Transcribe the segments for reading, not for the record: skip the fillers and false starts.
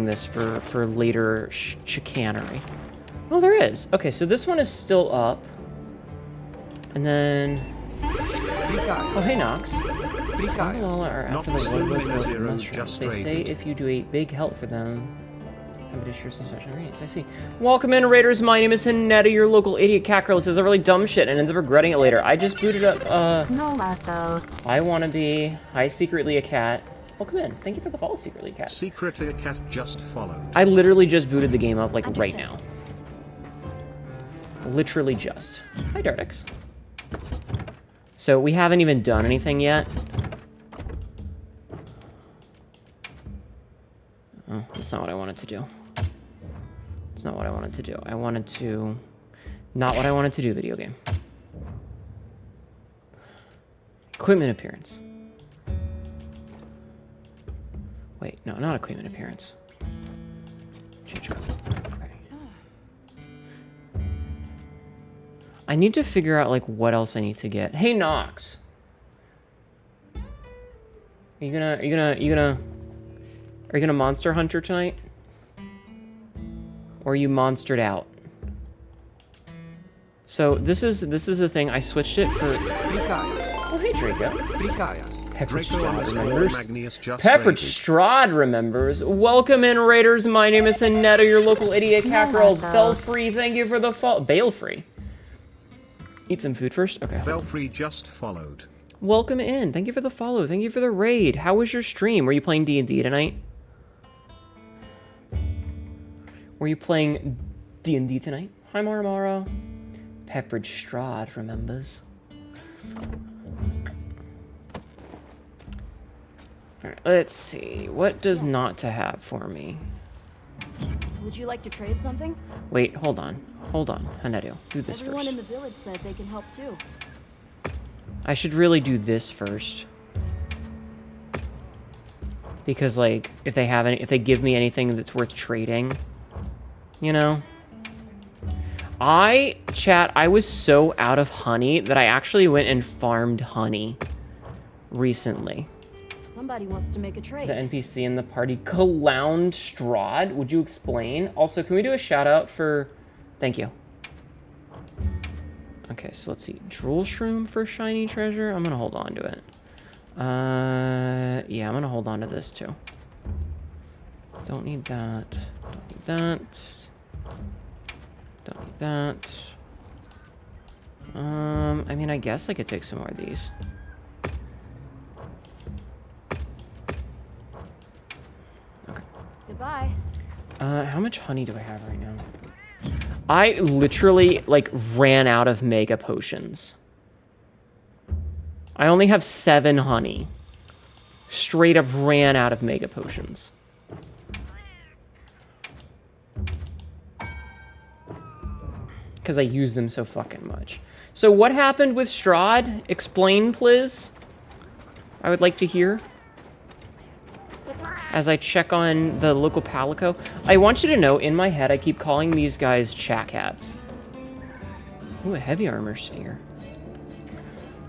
saving this for later chicanery. Oh, there is. Okay, so this one is still up. And then... Oh, hey, Nox. After the mushrooms. They say if you do a big help for them, somebody share some special rates. I see. Welcome in, Raiders. My name is Hnetu, your local idiot cat girl who says a really dumb shit and ends up regretting it later. I just booted up, I wanna be... Hi, secretly a cat. Welcome in. Thank you for the follow, secretly a cat. Secretly a cat just followed. I literally just booted the game up, like, right now. Literally just. Hi, Dartix. So, we haven't even done anything yet. Oh, that's not what I wanted to do. It's not what I wanted to do. I wanted to... Not what I wanted to do, video game. Equipment appearance. Wait, no, not equipment appearance. Change code. Okay. I need to figure out, like, what else I need to get. Hey, Nox! Are you gonna Monster Hunter tonight? Or are you monstered out? So this is the thing. I switched it for. Oh hey Draco. Peppered Strahd remembers. Peppered Strahd remembers. Welcome in, Raiders. My name is Hnetu, your local idiot cat girl. Belfree, thank you for the Balefree. Eat some food first. Okay. Belfree just followed. Welcome in. Thank you for the follow. Thank you for the raid. How was your stream? Were you playing D&D tonight? Were you playing D&D tonight? Hi, Maramara. Peppered Strahd remembers. Alright, let's see. What does not to have for me? Would you like to trade something? Wait, hold on. Hold on, Hnetu. Do this Everyone first. in the village said they can help too. I should really do this first. Because, like, if they give me anything that's worth trading, you know? Chat, I was so out of honey that I actually went and farmed honey recently. Somebody wants to make a trade. The NPC in the party, Clown Strahd. Would you explain? Also, can we do a shout out for... Thank you. Okay, so let's see. Drool Shroom for shiny treasure. I'm gonna hold on to it. Yeah, I'm gonna hold on to this too. Don't need that. Don't need that. Don't need that. I mean, I guess I could take some more of these. Okay. Goodbye. How much honey do I have right now? I literally, like, ran out of mega potions. I only have 7 honey. Straight up ran out of mega potions. Because I use them so fucking much. So what happened with Strahd? Explain, please. I would like to hear. As I check on the local Palico. I want you to know, in my head, I keep calling these guys chat cats. Ooh, a heavy armor sphere.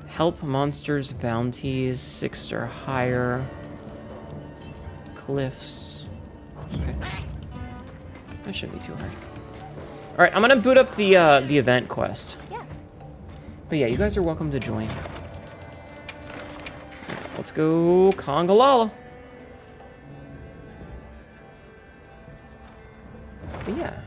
Help monsters, bounties, 6 or higher. Cliffs. Okay. That shouldn't be too hard. Alright, I'm gonna boot up the event quest. Yes. But yeah, you guys are welcome to join. Right, let's go Congalala. But yeah.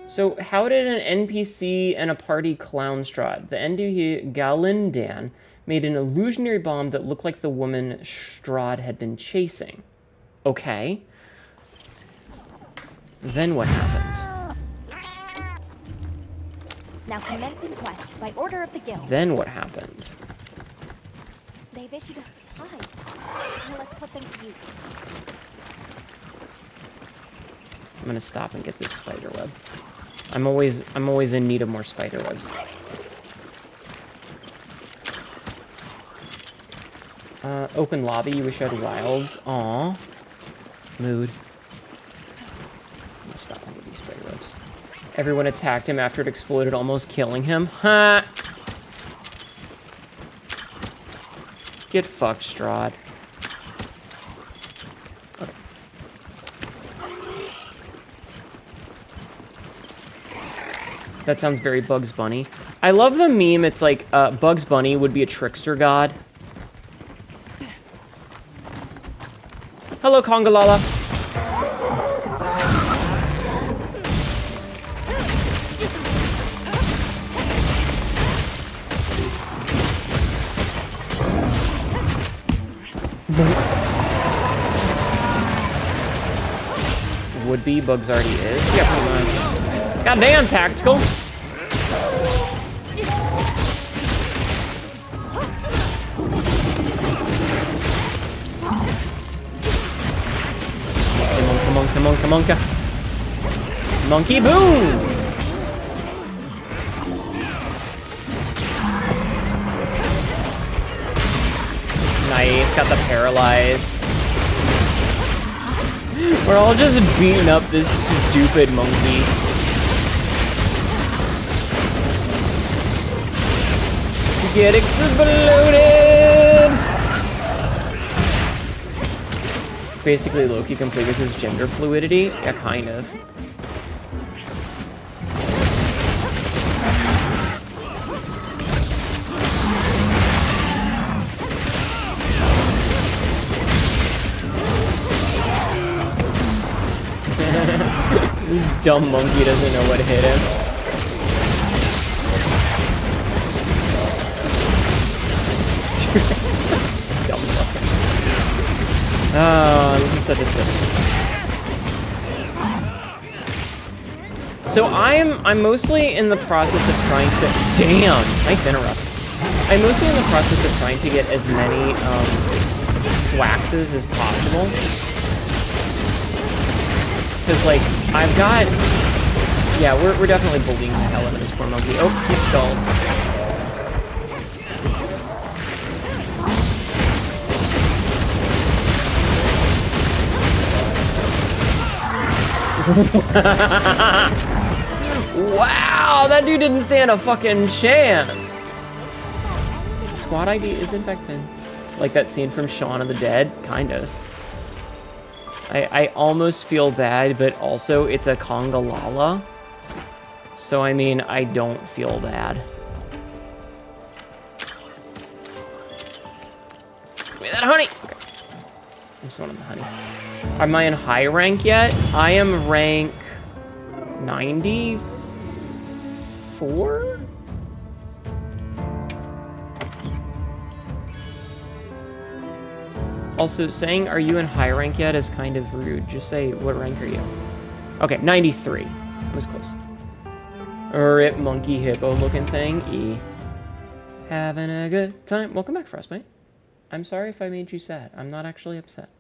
So how did an NPC and a party clown Strahd? The Endu Galindan made an illusionary bomb that looked like the woman Strahd had been chasing. Okay. Then what happened? Now commencing quest by order of the guild. Then what happened? They've issued us supplies. Now let's put them to use. I'm gonna stop and get this spider web. I'm always in need of more spider webs. Open lobby, you wish you had wilds. Aw. Mood. I'm gonna stop and get these spider webs. Everyone attacked him after it exploded, almost killing him. Ha! Get fucked, Strahd. Okay. That sounds very Bugs Bunny. I love the meme. It's like Bugs Bunny would be a trickster god. Hello, Congalala. Would be. Bugs already is. Yeah, pretty much. Goddamn, tactical. Monka. Monkey boom! Nice, got the paralyze. We're all just beating up this stupid monkey. Get exploded! Basically, Loki completed his gender fluidity. Yeah, kind of. This dumb monkey doesn't know what hit him. Dumb monkey. Oh, this is such a thing. So I'm mostly in the process of trying to... Damn! Nice interrupt. I'm mostly in the process of trying to get as many swaxes as possible. Because, like, I've got... Yeah, we're definitely bullying the hell out of this poor monkey. Oh, he stalled. Wow, that dude didn't stand a fucking chance. Squad ID is infected. Like that scene from Shaun of the Dead, kind of. I almost feel bad, but also it's a Congalala. So, I mean, I don't feel bad. Give me that honey! Okay. I just wanted the honey. Am I in high rank yet? I am rank 94? Also, saying, are you in high rank yet is kind of rude. Just say, what rank are you? Okay, 93. That was close. Rip monkey hippo looking thing. E. Having a good time. Welcome back, Frostbite. I'm sorry if I made you sad. I'm not actually upset.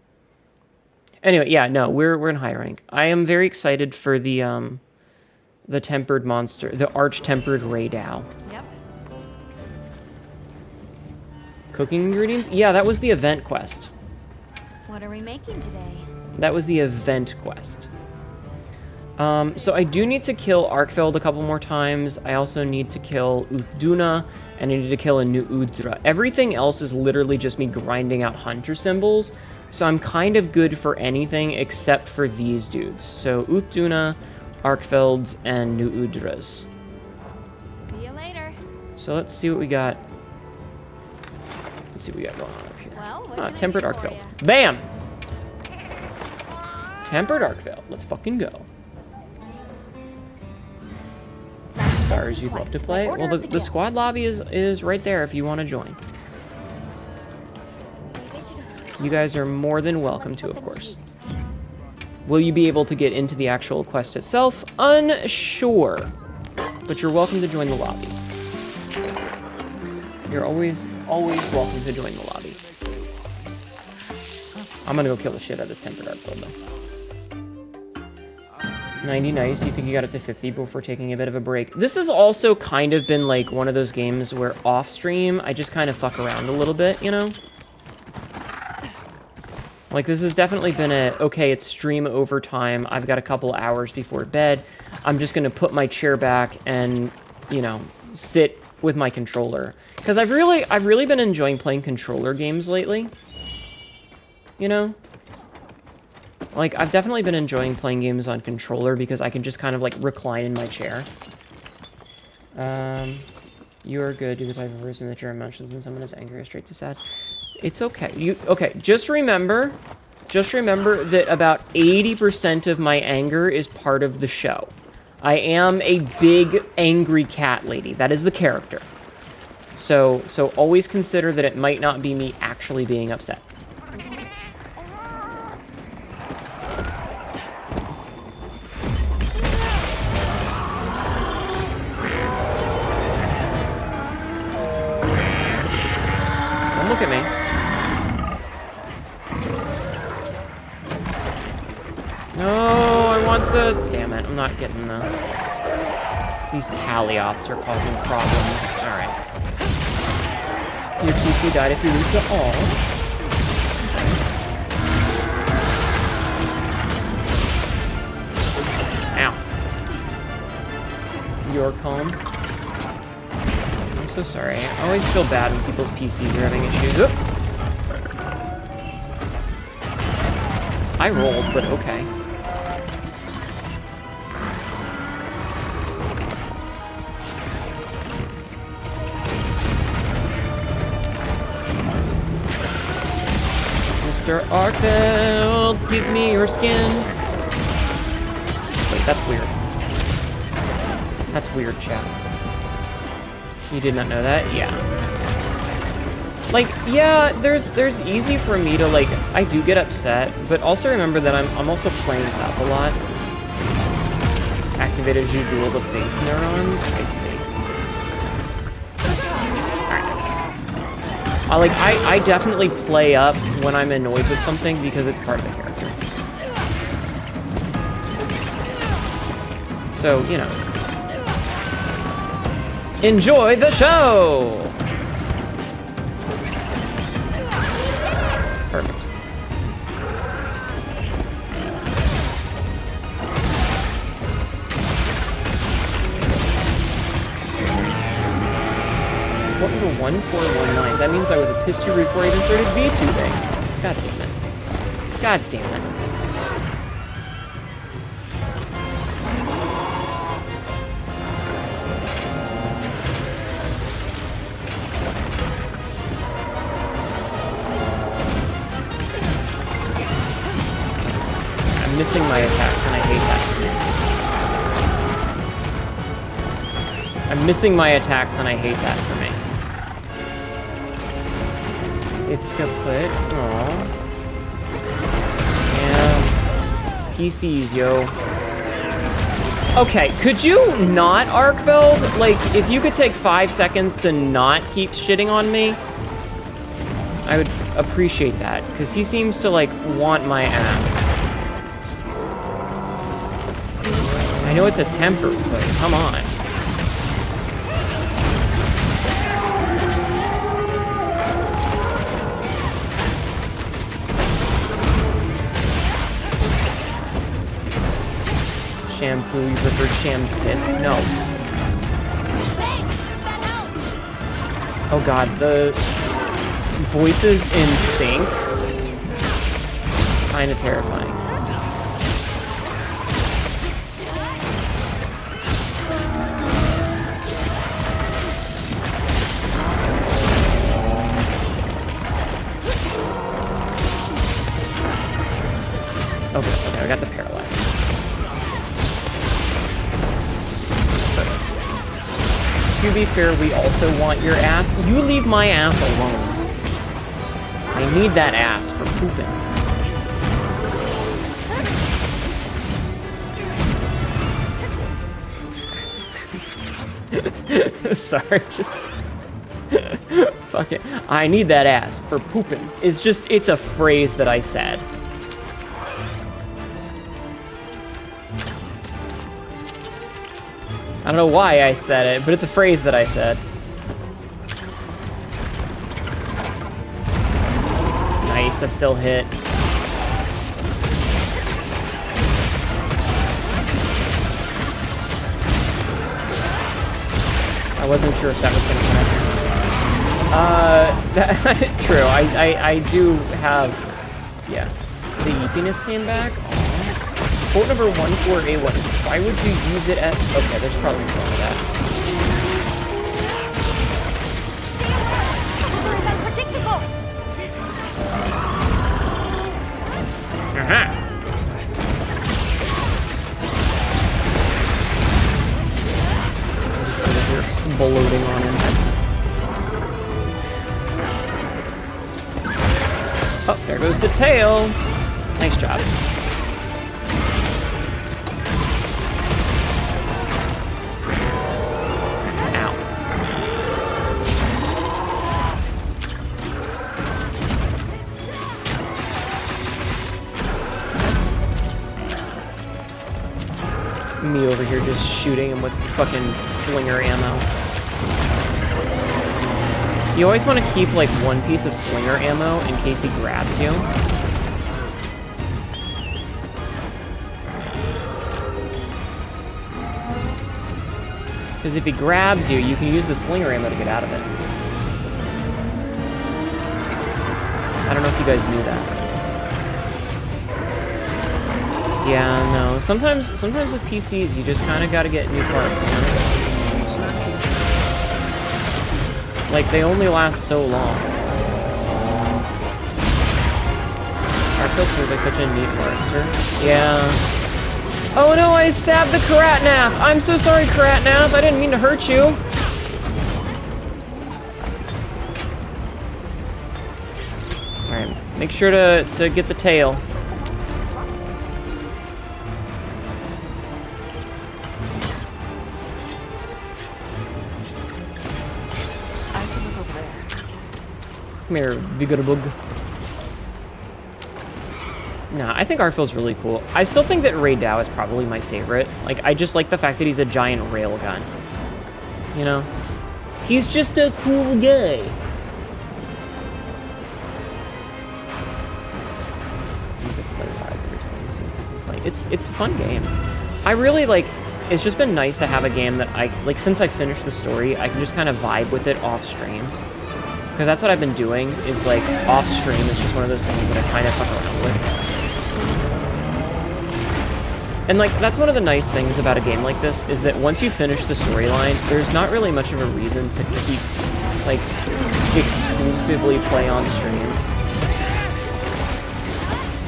Anyway, yeah, no, we're in high rank. I am very excited for the tempered monster, the arch-tempered Raydao. Yep. Cooking ingredients? Yeah, that was the event quest. What are we making today? That was the event quest. So I do need to kill Arkfeld a couple more times. I also need to kill Uthduna, and I need to kill a new Udra. Everything else is literally just me grinding out hunter symbols. So I'm kind of good for anything except for these dudes. So Uthduna, Arkfelds, and new Udras. See you later. So let's see what we got. Let's see what we got going on up here. Well, what can I Tempered do for Arkfeld. ya? Bam! Tempered Arkfeld. Let's fucking go. Stars you'd love to play? Well, the squad lobby is right there if you want to join. You guys are more than welcome to, of course. Will you be able to get into the actual quest itself? Unsure. But you're welcome to join the lobby. You're always welcome to join the lobby. I'm gonna go kill the shit out of this tempered Arkfeld, though. 90, nice. You think you got it to 50 before taking a bit of a break. This has also kind of been like one of those games where off stream, I just kind of fuck around a little bit, you know? Like, this has definitely been okay, it's stream overtime. I've got a couple hours before bed. I'm just gonna put my chair back and, you know, sit with my controller. Because I've really been enjoying playing controller games lately. You know? Like, I've definitely been enjoying playing games on controller because I can just kind of, like, recline in my chair. You are good. Do the type of person that your emotions when someone is angry or straight to sad. It's okay. Okay, just remember that about 80% of my anger is part of the show. I am a big angry cat lady. That is the character. So always consider that it might not be me actually being upset. Don't look at me. No, I want the... Damn it, I'm not getting the... These Talioths are causing problems. Alright. Your PC died if you lose to all. Ow. You're calm. I'm so sorry. I always feel bad when people's PCs are having issues. Oop. I rolled, but okay. Mr. Arkfeld, give me your skin. Wait, that's weird. That's weird, chat. You did not know that? Yeah. Like, yeah, there's easy for me to, like, I do get upset, but also remember that I'm also playing up a lot. Activated you dual the face neurons? I see. Alright. I definitely play up when I'm annoyed with something because it's part of the character. So, you know. Enjoy the show! Perfect. What number 1419? That means I was a pissed you before I even started Vtubing. God damn it. God damn it. I'm missing my attacks and I hate that. I'm missing my attacks and I hate that for me. It's kaput. Aww. Yeah. PCs, yo. Okay, could you not, Arkfeld? Like, if you could take 5 seconds to not keep shitting on me, I would appreciate that. Because he seems to, like, want my ass. I know it's a temper, but come on. Shampoo, you prefer shampoo? No. Oh god, the voices in sync. Kinda terrifying. Okay, I got the paralyze. To be fair, we also want your ass. You leave my ass alone. I need that ass for pooping. Sorry, just... Fuck it. I need that ass for pooping. It's a phrase that I said. I don't know why I said it, but it's a phrase that I said. Nice, that still hit. I wasn't sure if that was gonna connect. True, I do have, yeah. The yeepiness came back. Quote number 14A1. Why would you use it at... Okay, there's probably more of that. Aha! Just over here exploding on him. Oh, there goes the tail. Nice job. Me over here just shooting him with fucking slinger ammo. You always want to keep like one piece of slinger ammo in case he grabs you. Because if he grabs you, you can use the slinger ammo to get out of it. I don't know if you guys knew that. Yeah, no. Sometimes with PCs, you just kind of got to get new parts. You know? Like, they only last so long. Arctic seems like such a neat monster. Yeah. Oh no, I stabbed the Karatnath! I'm so sorry, Karatnath! I didn't mean to hurt you! Alright, make sure to get the tail. Come here, Vigarbug. Nah, I think Artfield's really cool. I still think that Ray Dow is probably my favorite. Like, I just like the fact that he's a giant railgun. You know? He's just a cool guy. It's a fun game. I really, like, it's just been nice to have a game that I, like, since I finished the story, I can just kind of vibe with it off stream. Because that's what I've been doing, is like, off stream is just one of those things that I kind of fuck around with. And like, that's one of the nice things about a game like this, is that once you finish the storyline, there's not really much of a reason to keep, like, exclusively play on stream.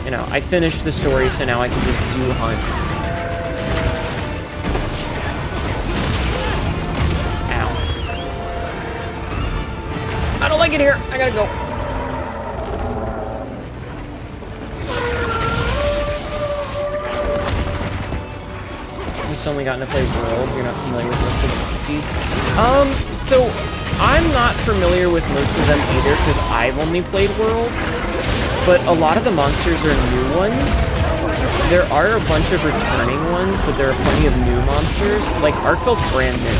You know, I finished the story, so now I can just do hunts. I don't like it here. I gotta go. You've only gotten to play World. You're not familiar with most of the PCs. So I'm not familiar with most of them either because I've only played World. But a lot of the monsters are new ones. There are a bunch of returning ones, but there are plenty of new monsters. Like Arkfeld's brand new.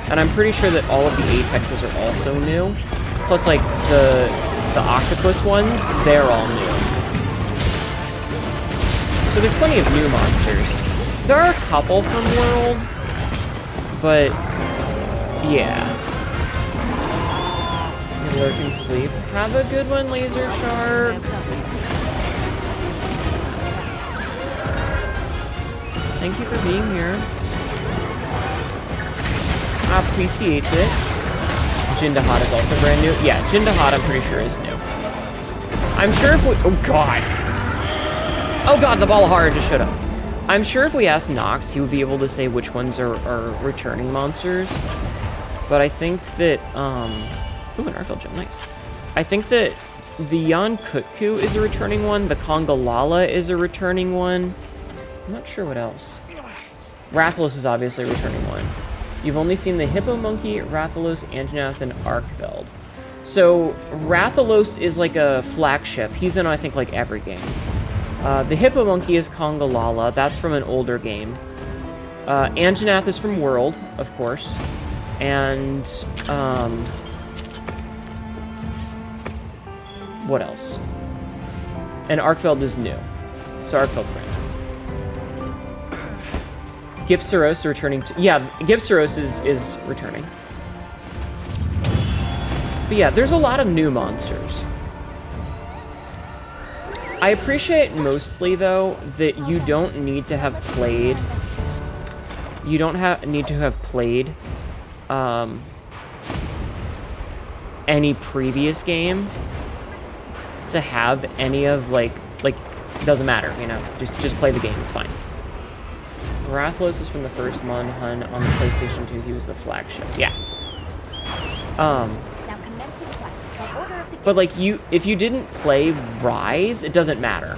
And I'm pretty sure that all of the Apexes are also new. Plus, like, the octopus ones, they're all new. So there's plenty of new monsters. There are a couple from World, but, yeah. Lurking Sleep. Have a good one, Laser Shark. Thank you for being here. I appreciate it. Jindahad is also brand new. Yeah, Jindahad I'm pretty sure is new. I'm sure if we... Oh, God. Oh, God, the ball of horror just showed up. I'm sure if we asked Nox, he would be able to say which ones are returning monsters. But I think that... Ooh, an Arfield gem. Nice. I think that the Yan Kutku is a returning one. The Kongalala is a returning one. I'm not sure what else. Rathalos is obviously a returning one. You've only seen the Hippo Monkey, Rathalos, Anjanath, and Arkfeld. So, Rathalos is like a flagship. He's in, I think, like every game. The Hippo Monkey is Kongalala. That's from an older game. Anjanath is from World, of course. And, what else? And Arkfeld is new. So Arkfeld's great. Gipsaros returning to... Yeah, Gipsaros is returning. But yeah, there's a lot of new monsters. I appreciate mostly, though, that you don't need to have played... You don't need to have played... any previous game to have any of, like, It doesn't matter, you know. Just play the game. It's fine. Rathalos is from the first Hun on the PlayStation 2. He was the flagship. Yeah. Now commence the quest by order of the But like if you didn't play Rise, it doesn't matter.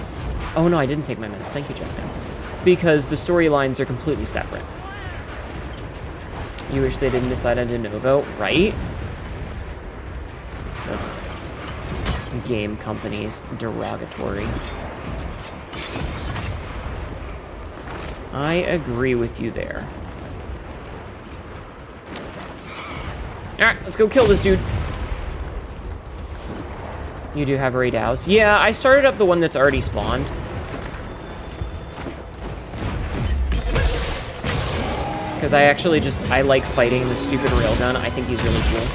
Oh no, I didn't take my meds. Thank you, Jeff. Because the storylines are completely separate. You wish they didn't decide on de novo, right? Ugh. Game companies, derogatory. I agree with you there. Alright, let's go kill this dude. You do have raid house. Yeah, I started up the one that's already spawned. Because I actually I like fighting the stupid railgun. I think he's really cool.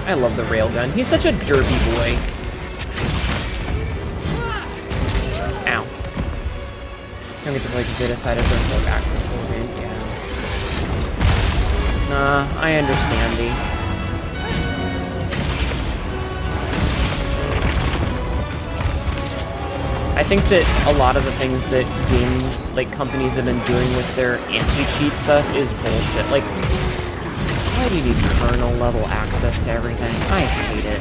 I love the railgun. He's such a derpy boy. Ow. Can we just like they decided to remote access for me? Yeah. Nah, I understand, D. I think that a lot of the things that game companies have been doing with their anti-cheat stuff is bullshit. Like, why do you need kernel level access to everything? I hate it.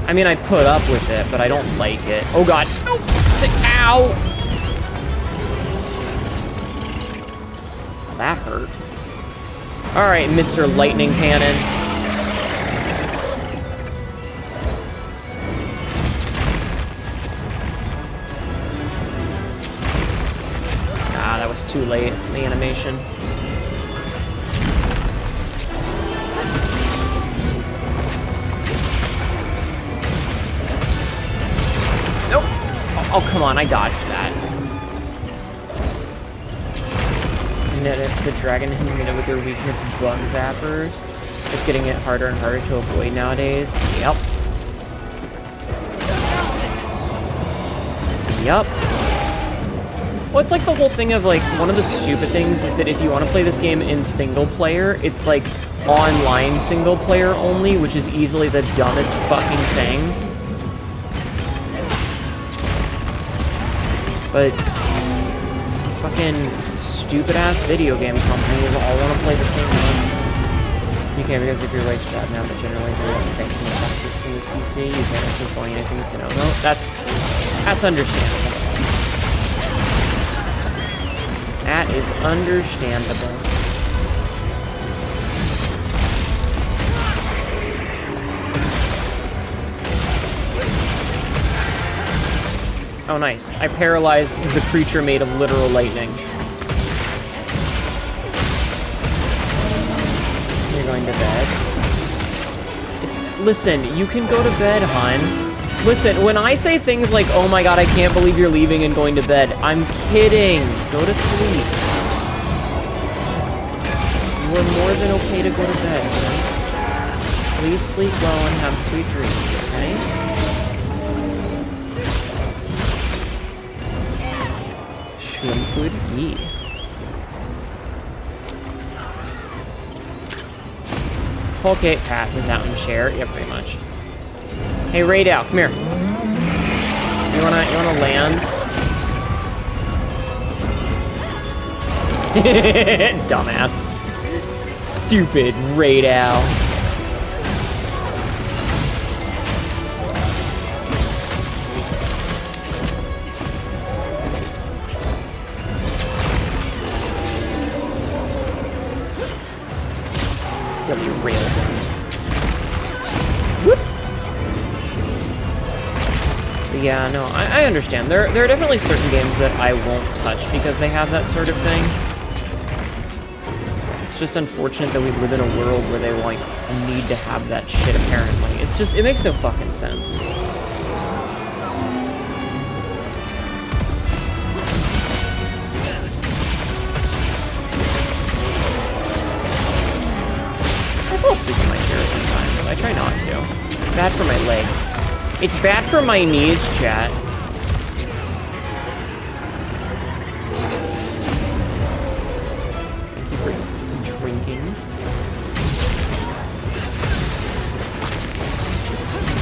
I mean, I put up with it, but I don't like it. Oh god. No! Ow! Oh, that hurt. Alright, Mr. Lightning Cannon. Ah, that was too late in the animation. Nope. Oh, come on, I dodged that. The dragon hitting with their weakness bug zappers. It's getting it harder and harder to avoid nowadays. Yep. Yep. Well, it's like the whole thing of, like, one of the stupid things is that if you want to play this game in single player, it's, like, online single player only, which is easily the dumbest fucking thing. But fucking stupid-ass video game companies all want to play the same one. You can't, because if you're right shot now, but generally they're thanks to the boxes from this PC, you can't install anything with no. No, that's understandable. That is understandable. Oh, nice. I paralyzed the creature made of literal lightning. You're going to bed. Listen, you can go to bed, hon. Listen, when I say things like, oh my god, I can't believe you're leaving and going to bed, I'm kidding. Go to sleep. You are more than okay to go to bed, okay? Please sleep well and have sweet dreams, okay? Schwimmfood E. Okay, passes out and share. Yeah, pretty much. Hey, Raydal, come here. You wanna land? Dumbass. Stupid Raydal. Silly railgun. Whoop. But yeah, no, I understand. There are definitely certain games that I won't touch because they have that sort of thing. It's just unfortunate that we live in a world where they, like, need to have that shit, apparently. It's just, it makes no fucking sense. I fall asleep in my chair sometimes. I try not to. It's bad for my legs. It's bad for my knees, chat. drinking.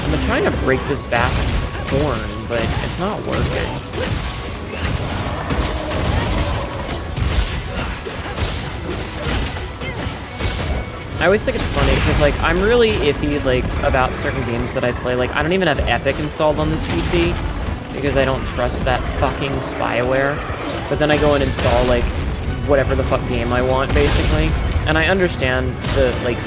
I'm trying to break this bastard's horn, but it's not working. I always think it's funny because, like, I'm really iffy, like, about certain games that I play. Like, I don't even have Epic installed on this PC because I don't trust that fucking spyware. But then I go and install, like, whatever the fuck game I want, basically. And I understand the, like,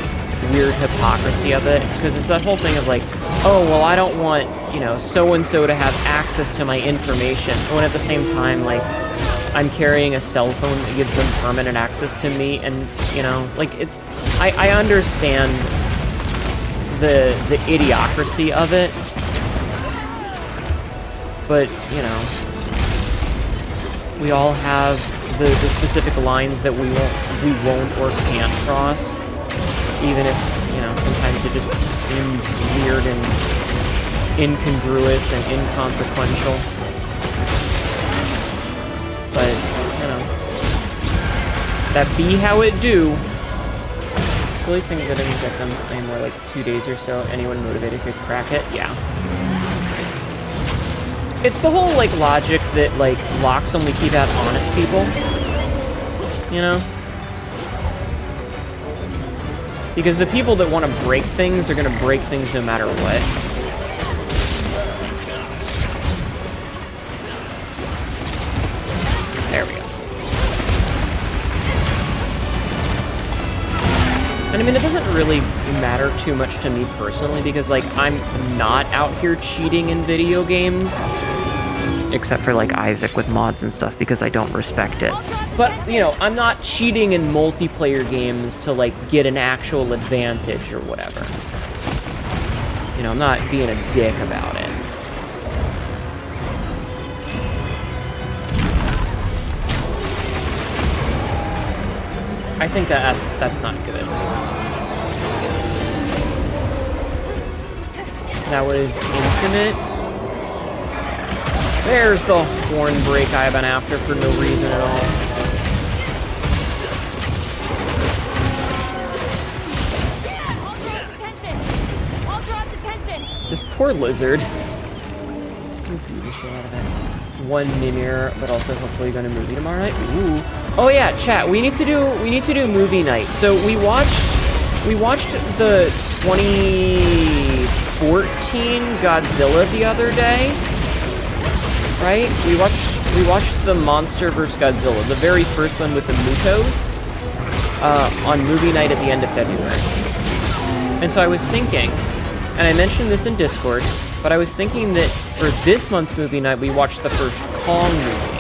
weird hypocrisy of it because it's that whole thing of, like, oh, well, I don't want, you know, so-and-so to have access to my information. When at the same time, like, I'm carrying a cell phone that gives them permanent access to me, and, you know, like, it's... I understand the idiocracy of it, but, you know, we all have the specific lines that we won't or can't cross, even if, you know, sometimes it just seems weird and incongruous and inconsequential. But, you know, that be how it do. Silly things that didn't get them anymore, like 2 days or so. Anyone motivated could crack it? Yeah. It's the whole, like, logic that, like, locks only keep out honest people. You know? Because the people that want to break things are going to break things no matter what. There we go. And I mean, it doesn't really matter too much to me personally because, like, I'm not out here cheating in video games. Except for, like, Isaac with mods and stuff because I don't respect it. But, you know, I'm not cheating in multiplayer games to, like, get an actual advantage or whatever. You know, I'm not being a dick about it. I think that's not good. That was intimate. There's the horn break I've been after for no reason at all. This poor lizard. One Mimir, but also hopefully going to movie tomorrow night. Ooh. Oh yeah, chat. We need to do movie night. So we watched the 2014 Godzilla the other day. Right? We watched the Monster vs. Godzilla, the very first one with the Mutos, on movie night at the end of February. And so I was thinking, and I mentioned this in Discord, but I was thinking that for this month's movie night, we watched the first Kong movie.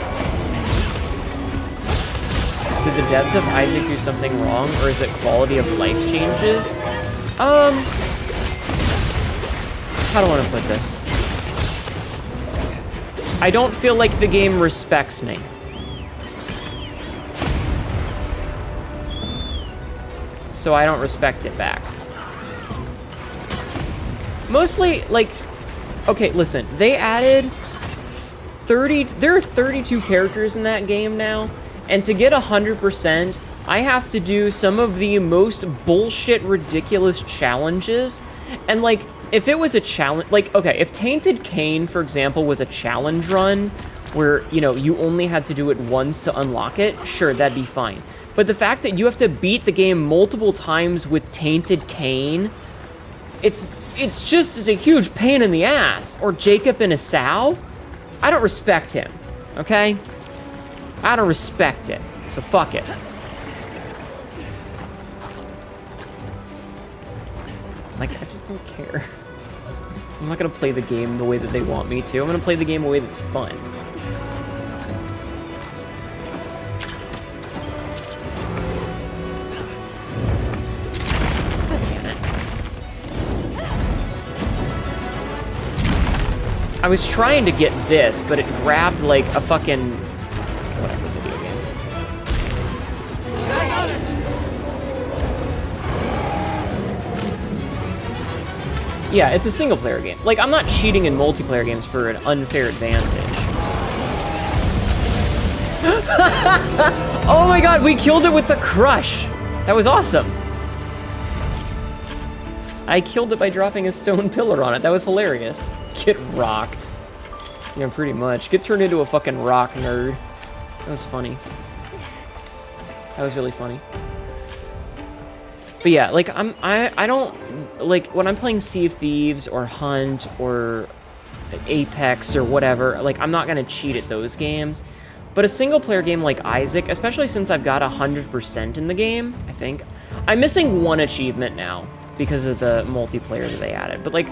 Did the devs of Isaac do something wrong, or is it quality of life changes? How do I want to put this? I don't feel like the game respects me. So I don't respect it back. Mostly, like, okay, listen, they added 30, there are 32 characters in that game now, and to get 100%, I have to do some of the most bullshit, ridiculous challenges, and, like, if it was a challenge, like, okay, if Tainted Cain, for example, was a challenge run where, you know, you only had to do it once to unlock it, sure, that'd be fine. But the fact that you have to beat the game multiple times with Tainted Cain, it's a huge pain in the ass. Or Jacob and Esau, I don't respect him, okay? I don't respect it, so fuck it. Like, I just don't care. I'm not gonna play the game the way that they want me to. I'm gonna play the game the way that's fun. God damn it. I was trying to get this, but it grabbed like a fucking... whatever video game. Yeah, it's a single-player game. Like, I'm not cheating in multiplayer games for an unfair advantage. Oh my god, we killed it with the crush. That was awesome. I killed it by dropping a stone pillar on it. That was hilarious. Get rocked. Yeah, pretty much. Get turned into a fucking rock nerd. That was funny. That was really funny. But yeah, like I don't like when I'm playing Sea of Thieves or Hunt or Apex or whatever, like I'm not gonna cheat at those games. But a single player game like Isaac, especially since I've got 100% in the game, I think. I'm missing one achievement now because of the multiplayer that they added. But like,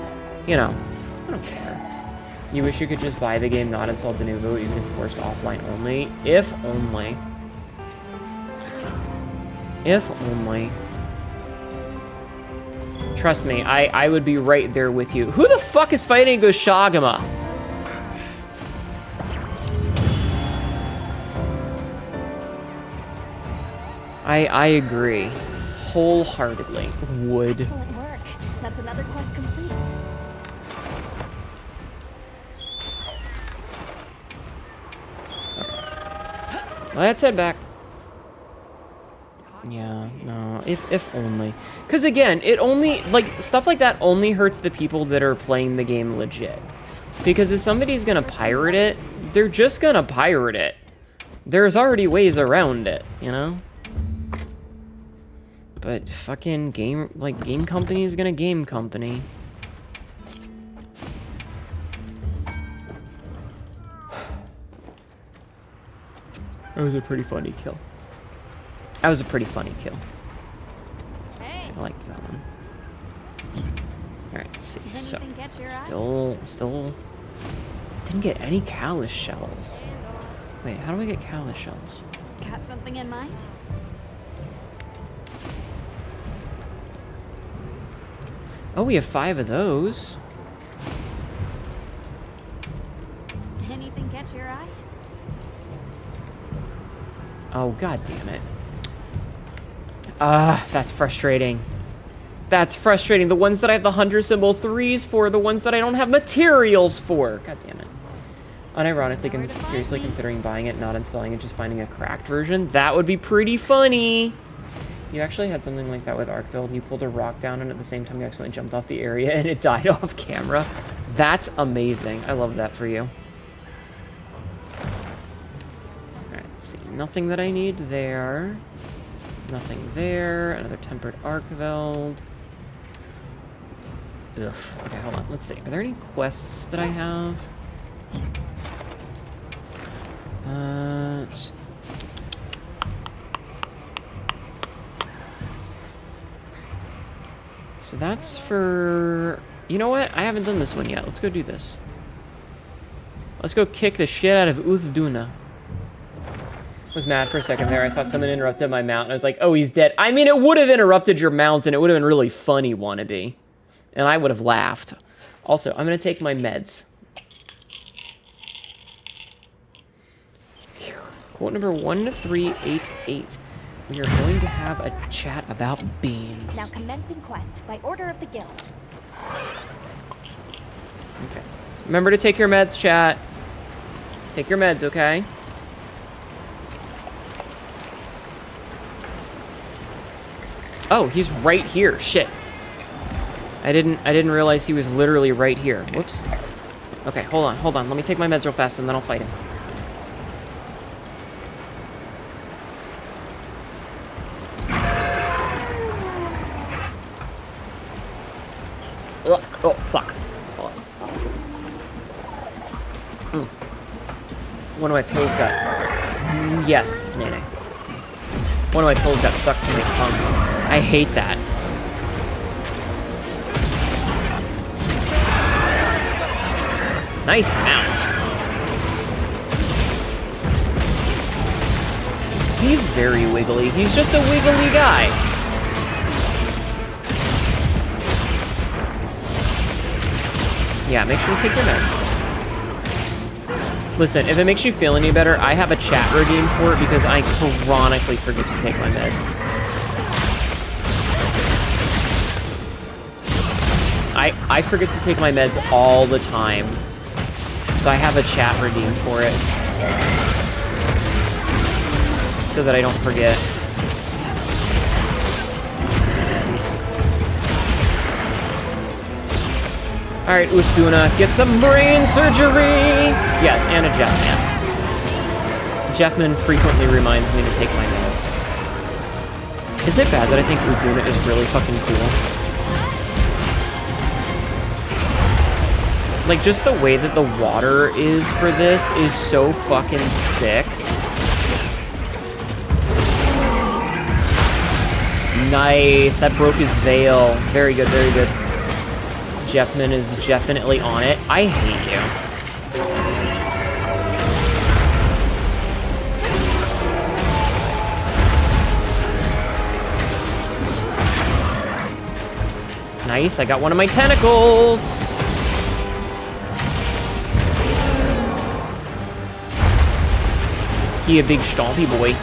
you know, I don't care. You wish you could just buy the game, not install de novo, even if forced offline only. If only. If only. Trust me, I would be right there with you. Who the fuck is fighting Goshagama? I agree. Wholeheartedly. Would. Excellent work. That's another quest complete. Let's head back. Yeah, no, if only. Because again, it only, like, stuff like that only hurts the people that are playing the game legit. Because if somebody's gonna pirate it, they're just gonna pirate it. There's already ways around it, you know? But fucking game company is gonna game company. That was a pretty funny kill. That was a pretty funny kill. Hey. I liked that one. Alright, let's see. So, Anything catch your eye? still didn't get any callus shells. Wait, how do we get callus shells? Got something in mind? Oh, we have 5 of those. Anything catch your eye? Oh, god damn it. Ah, that's frustrating. That's frustrating. The ones that I have the hunter symbol 3s for, the ones that I don't have materials for. God damn it. Unironically, seriously considering buying it, not installing it, just finding a cracked version. That would be pretty funny. You actually had something like that with Arkville, and you pulled a rock down, and at the same time you accidentally jumped off the area, and it died off camera. That's amazing. I love that for you. Alright, let's see. Nothing that I need there. Nothing there. Another tempered Arkveld. Ugh. Okay, hold on. Let's see. Are there any quests that I have? Let's see. So that's for... You know what? I haven't done this one yet. Let's go do this. Let's go kick the shit out of Uthduna. Was mad for a second there. I thought someone interrupted my mount. I was like, oh, he's dead. I mean, it would have interrupted your mount, and it would have been really funny, wannabe. And I would have laughed. Also, I'm going to take my meds. Quote number 13888. We are going to have a chat about beans. Now commencing quest by order of the guild. Okay. Remember to take your meds, chat. Take your meds, okay? Oh, he's right here. Shit. I didn't realize he was literally right here. Whoops. Okay, hold on. Let me take my meds real fast and then I'll fight him. Oh, fuck. One of my pills got... Yes, Nene. One of my pills got stuck to my tongue. I hate that. Nice mount. He's very wiggly. He's just a wiggly guy. Yeah, make sure to take your meds. Listen, if it makes you feel any better, I have a chat redeem for it because I chronically forget to take my meds. I forget to take my meds all the time. So I have a chat redeem for it. so that I don't forget. Alright, Usduna, get some brain surgery! Yes, and a Jeffman. Jeffman frequently reminds me to take my meds. Is it bad that I think Usduna is really fucking cool? Like, just the way that the water is for this is so fucking sick. Nice, that broke his veil. Very good, very good. Jeffman is definitely on it. I hate you. Nice, I got one of my tentacles. He a big stompy boy.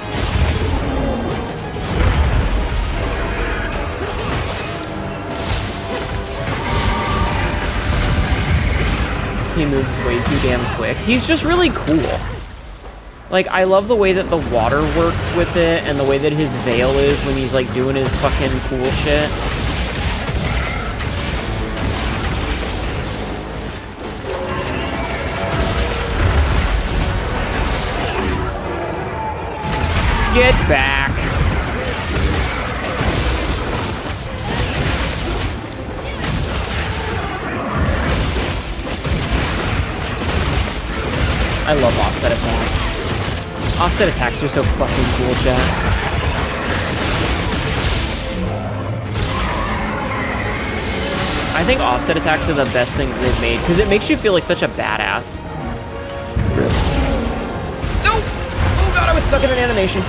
He moves way too damn quick. He's just really cool. Like, I love the way that the water works with it and the way that his veil is when he's, like, doing his fucking cool shit. Get back. I love offset attacks. Offset attacks are so fucking cool, chat. I think offset attacks are the best thing they've made because it makes you feel like such a badass. No! Oh god, I was stuck in an animation.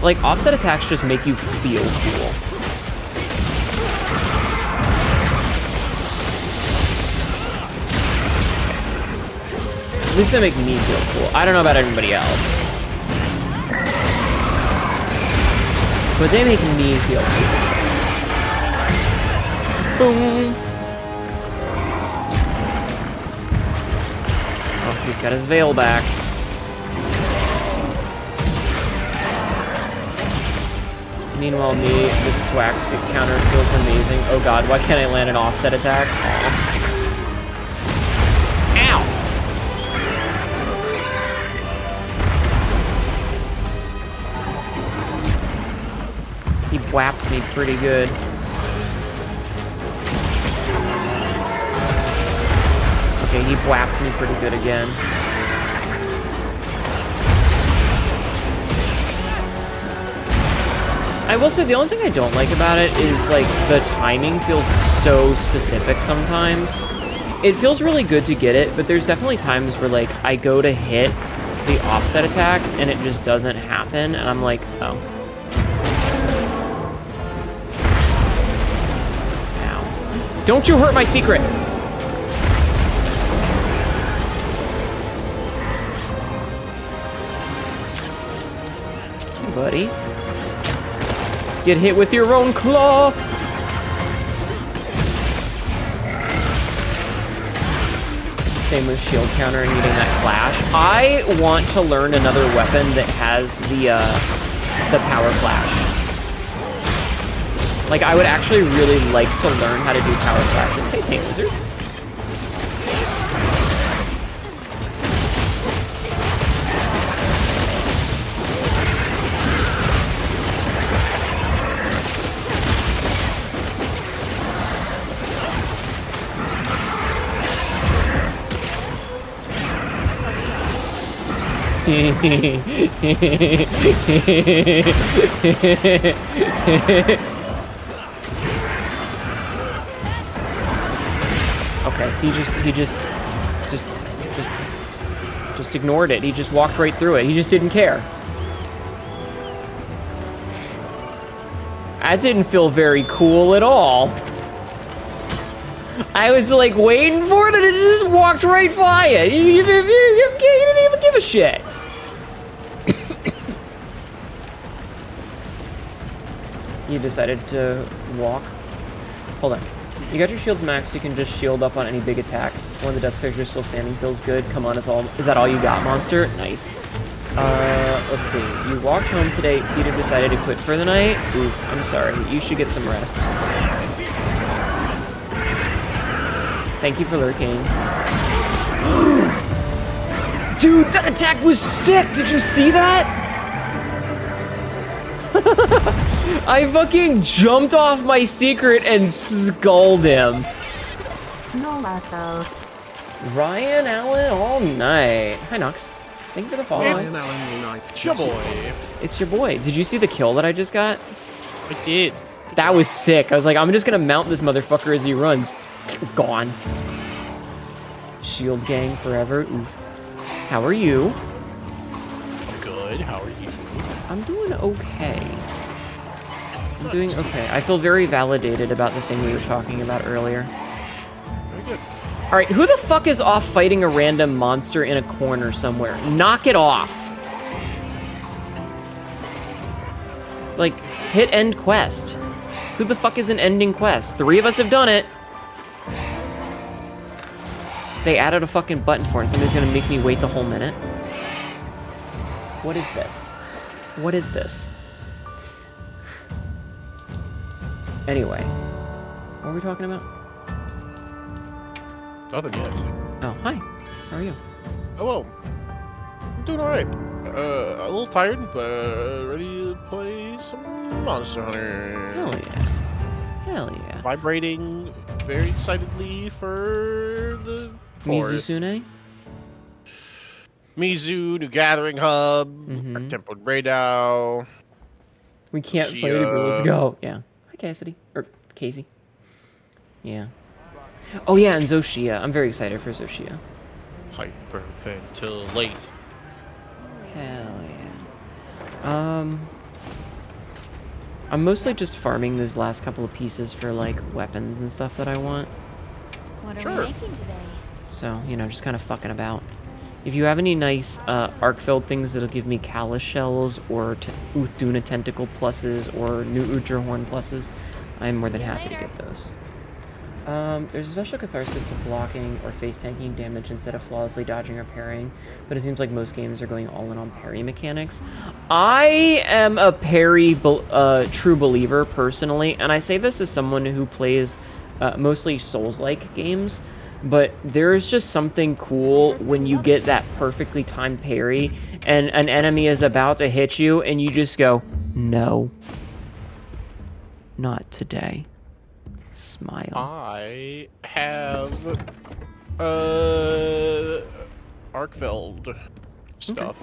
Like, offset attacks just make you feel cool. At least they make me feel cool. I don't know about everybody else. But they make me feel cool. Boom. Oh, he's got his veil back. Meanwhile, me, this swag speed counter feels amazing. Oh god, why can't I land an offset attack? Aw. Ow! He whapped me pretty good. Okay, he whapped me pretty good again. I will say the only thing I don't like about it is, like, the timing feels so specific sometimes. It feels really good to get it, but there's definitely times where, like, I go to hit the offset attack and it just doesn't happen, and I'm like, oh. Ow. Don't you hurt my secret! Hey, buddy. Get hit with your own claw! Same with shield counter and getting that clash. I want to learn another weapon that has the power flash. Like, I would actually really like to learn how to do power flashes. Hey, Tame Wizard. Okay, he just ignored it. He just walked right through it. He just didn't care. That didn't feel very cool at all. I was like waiting for it and it just walked right by it. You didn't even give a shit. You decided to walk. Hold on. You got your shields maxed, you can just shield up on any big attack. When the desk character is still standing feels good. Come on, is that all you got, monster? Nice. Let's see. You walked home today, Hnetu decided to quit for the night. Oof, I'm sorry. You should get some rest. Thank you for lurking. Dude, that attack was sick! Did you see that? I fucking jumped off my secret and skulled him. No matter. Ryan Allen all night. Hi, Nox. Thank you for the follow. Ryan Allen Unite. It's your boy. It's your boy. Did you see the kill that I just got? I did. That was sick. I was like, I'm just gonna mount this motherfucker as he runs. Gone. Shield gang forever. Oof. How are you? Good. How are you? I'm doing okay. I'm doing okay. I feel very validated about the thing we were talking about earlier. Very good. All right, who the fuck is off fighting a random monster in a corner somewhere? Knock it off. Like, hit end quest. Who the fuck is an ending quest? 3 of us have done it. They added a fucking button for it. Somebody's gonna make me wait the whole minute. What is this? What is this? Anyway, what are we talking about? Nothing yet. Oh, hi. How are you? Oh, well. I'm doing alright. A little tired, but ready to play some Monster Hunter. Hell yeah. Hell yeah. Vibrating very excitedly for the forest. Mizusune? Mizu, New Gathering Hub, Mhm. Temple Raydao. We can't She, fight it, but let's go. Yeah. Hi, Cassidy. Or Casey. Yeah. Oh, yeah, and Zoshia. I'm very excited for Zoshia. Hyperventilate. Hell yeah. I'm mostly just farming these last couple of pieces for, like, weapons and stuff that I want. What are Sure. we making today? So, you know, just kind of fucking about. If you have any nice arc-filled things that'll give me Callus shells or Uthuna tentacle pluses or new Ucher horn pluses, I'm more than See you happy to later. get those. There's a special catharsis to blocking or face tanking damage instead of flawlessly dodging or parrying, but it seems like most games are going all in on parry mechanics. I am a parry true believer personally, and I say this as someone who plays mostly Souls-like games. But there's just something cool when you get that perfectly timed parry and an enemy is about to hit you and you just go, no. Not today. Smile. I have Arkfeld stuff.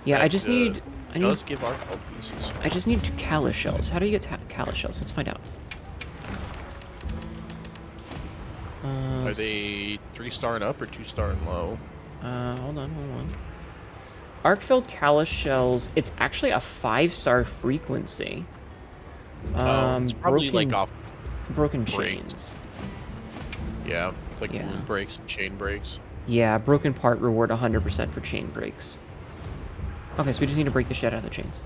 Yeah, I that, just need... does give Arkfeld pieces. I just need 2 Callus shells. How do you get Callus shells? Let's find out. Are they 3-star and up or 2-star and low? Hold on. Arc-filled Callus shells, it's actually a 5-star frequency. It's probably like off. Broken breaks. chains. Yeah, like Yeah. wound breaks and chain breaks. Yeah, broken part reward 100% for chain breaks. Okay, so we just need to break the shit out of the chains.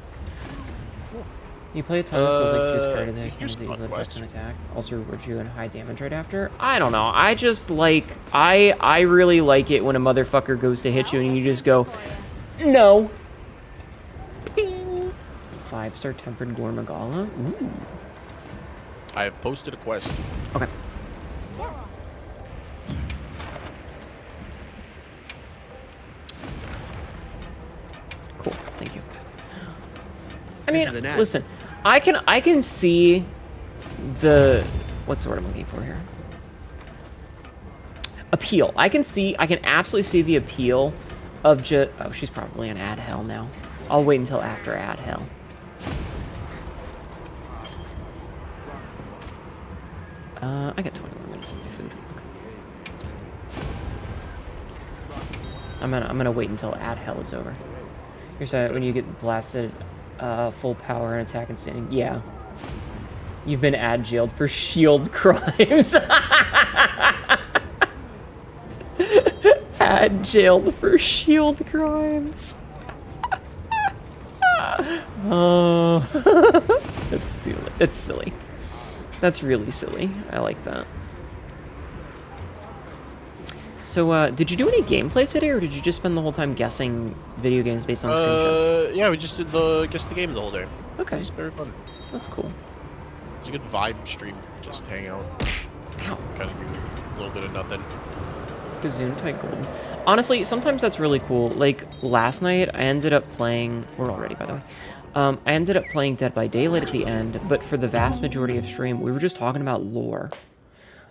You play a ton of Souls like choose card and then here's kind a of fun just an question. attack. Also rewards you in high damage right after. I don't know. I just like I really like it when a motherfucker goes to hit you and you just go, no. 5-star tempered Gormagala. Ooh. I have posted a quest. Okay. Yes. Cool. Thank you. I mean, listen, I can see the what's the word I'm looking for here? Appeal. I can absolutely see the appeal of just. Oh, she's probably an ad hell now. I'll wait until after ad hell. I got 20 more minutes of my food. Okay. I'm gonna wait until ad hell is over. You're saying when you get blasted, full power and attack and standing. Yeah. You've been ad jailed for shield crimes. Ad jailed for shield crimes. Oh, that's silly. It's silly. That's really silly. I like that. So, did you do any gameplay today, or did you just spend the whole time guessing video games based on screenshots? Yeah, we just did guess the game the whole day. Okay. It was very fun. That's cool. It's a good vibe stream. Just hang out. Ow. Kind of do a little bit of nothing. Gazoon type golden. Honestly, sometimes that's really cool. Like, last night, I ended up playing... We're all ready, by the way. I ended up playing Dead by Daylight at the end, but for the vast majority of stream, we were just talking about lore.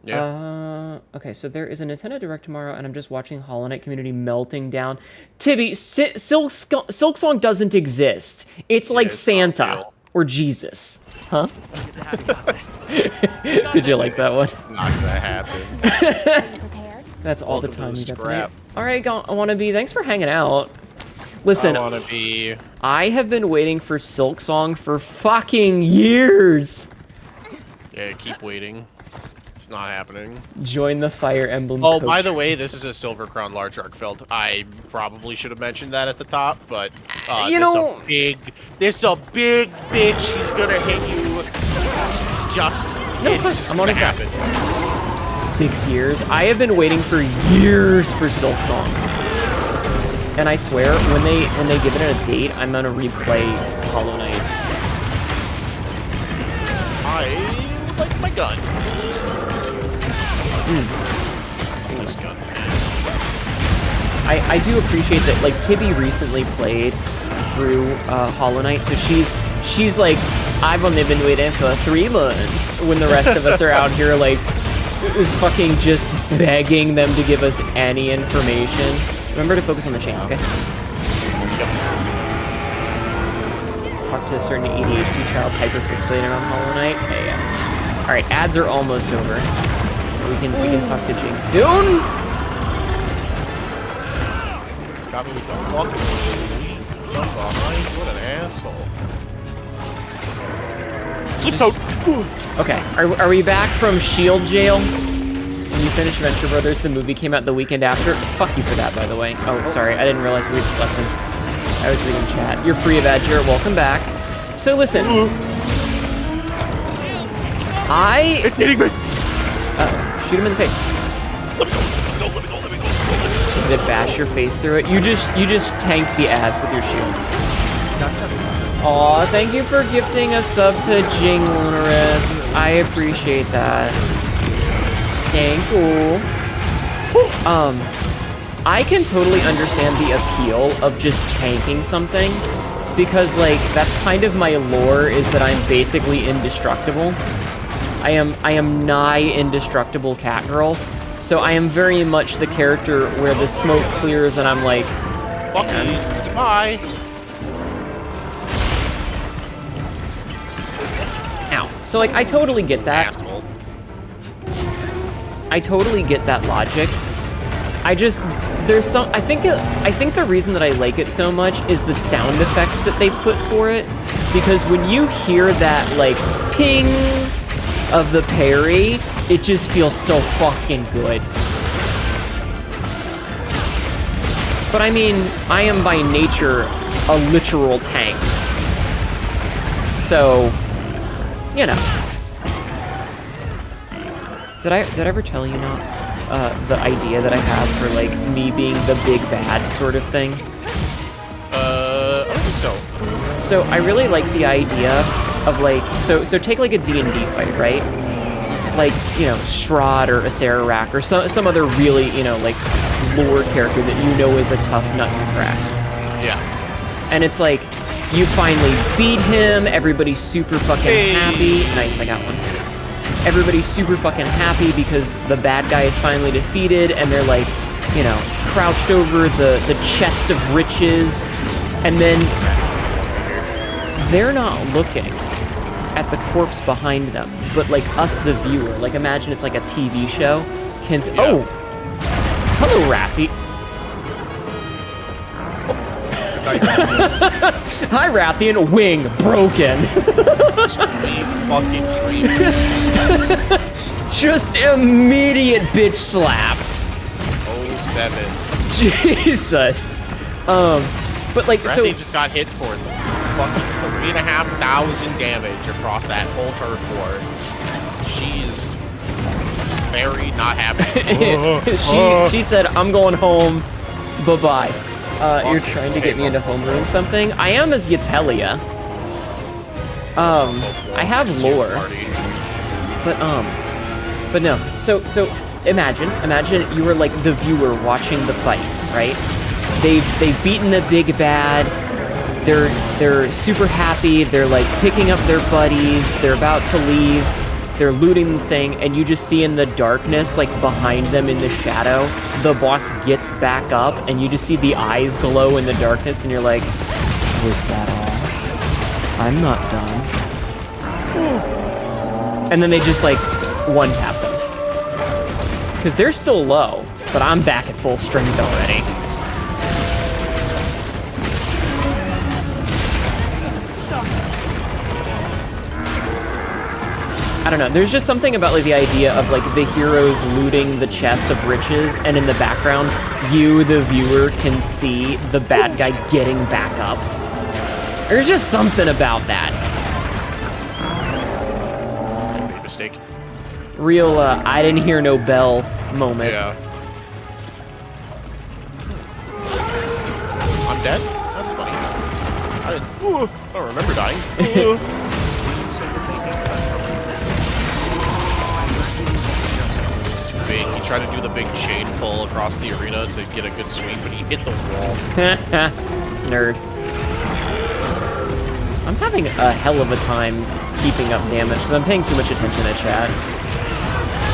Yeah. Okay, so there is a Nintendo Direct tomorrow, and I'm just watching Hollow Knight community melting down. Tibby, Silksong doesn't exist. It's like it's Santa or Jesus. Huh? Did you like that one? Not gonna happen. Prepared? That's all the Welcome time to you the got tonight. scrap. All right, I wanna be. Thanks for hanging out. Listen, I wanna be. I have been waiting for Silksong for fucking years. Yeah, keep waiting. It's not happening. Join the Fire Emblem. Oh, coach. by the way, this is a Silver Crown Large Arkfeld. I probably should have mentioned that at the top, but You know- this a big bitch. He's gonna hit you. Just No, it's fine. just I'm on gonna his back. happen. 6 years. I have been waiting for years for Silksong. And I swear, when they give it a date, I'm gonna replay Hollow Knight. I like my gun. This gun. I do appreciate that, like, Tibby recently played through Hollow Knight, so she's like, I've only been waiting for 3 months, when the rest of us are out here, like, fucking just begging them to give us any information. Remember to focus on the chains, okay? Talk to a certain ADHD child hyperfixated on Hollow Knight. Hey, yeah. All right, ads are almost over. We can talk to Jinx soon. Got me with the fucking jump behind. What an asshole. Sleep code. Okay, are we back from Shield Jail? When you finished Venture Brothers, the movie came out the weekend after. Fuck you for that, by the way. Oh, sorry, I didn't realize we had slept in. I was reading chat. You're free of ad, Jarrett. Welcome back. So listen, It's hitting me. shoot him in the face. Let me go. Did it bash your face through it? You just tank the ads with your shield. Aw, thank you for gifting a sub to Jing Lunaris. I appreciate that. Thank you. I can totally understand the appeal of just tanking something, because, like, that's kind of my lore, is that I'm basically indestructible. I am nigh indestructible cat girl, so I am very much the character where the smoke clears and I'm like, Fuck you. Goodbye. ow. So, like, I totally get that. Asshole. I totally get that logic. I just, I think the reason that I like it so much is the sound effects that they put for it, because when you hear that, like, ping of the parry, it just feels so fucking good. But I mean, I am by nature a literal tank. So, you know. Did I ever tell you, Nox, the idea that I have for, like, me being the big bad sort of thing? I don't think so. So I really like the idea of, like, so take like a D&D fight, right? Like, you know, Strahd or Acererak or some other really, you know, like, lore character that you know is a tough nut to crack. Yeah. And it's like, you finally beat him, everybody's super fucking happy. Nice, I got one. Everybody's super fucking happy because the bad guy is finally defeated, and they're like, you know, crouched over the chest of riches, and then they're not looking at the corpse behind them, but like us, the viewer. Like, imagine it's like a TV show. Oh, hello, Raffi. Hi, Rathian. Wing broken. Fucking dream. Just immediate bitch slapped. 07. Jesus. But like, so Randy just got hit for fucking 3,500 damage across that whole turf war. she's very not happy. She said, I'm going home. Bye-bye. You're trying to get me into homeroom something? I am as Yatelia. I have lore. But no. So imagine you were like the viewer watching the fight, right? They've beaten the big bad. They're super happy. They're like picking up their buddies. They're about to leave. They're looting the thing, and you just see in the darkness, like behind them in the shadow, the boss gets back up, and you just see the eyes glow in the darkness, and you're like, was that all? I'm not done. And then they just like one-tap them. Because they're still low, but I'm back at full strength already. I don't know, there's just something about like the idea of like the heroes looting the chest of riches, and in the background, you, the viewer, can see the bad guy getting back up. There's just something about that. Big mistake. Real, I didn't hear no bell moment. Yeah. I'm dead? That's funny. I don't remember dying. He's too big. He tried to do the big chain pull across the arena to get a good swing, but he hit the wall. Nerd. I'm having a hell of a time keeping up damage because I'm paying too much attention to chat.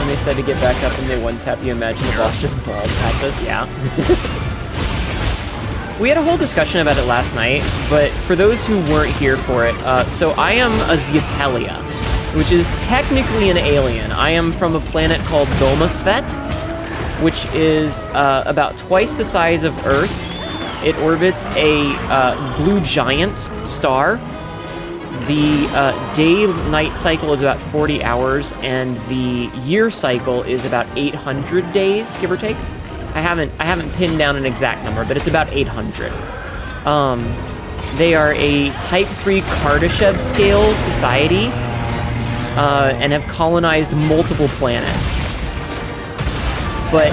And they said to get back up and they one-tap you, imagine the boss just ball tapped us. Yeah. We had a whole discussion about it last night, but for those who weren't here for it, so I am a Zyetelia, which is technically an alien. I am from a planet called Domasvet, which is about twice the size of Earth. It orbits a blue giant star. The day-night cycle is about 40 hours, and the year cycle is about 800 days, give or take. I haven't pinned down an exact number, but it's about 800. They are a Type 3 Kardashev scale society, and have colonized multiple planets. But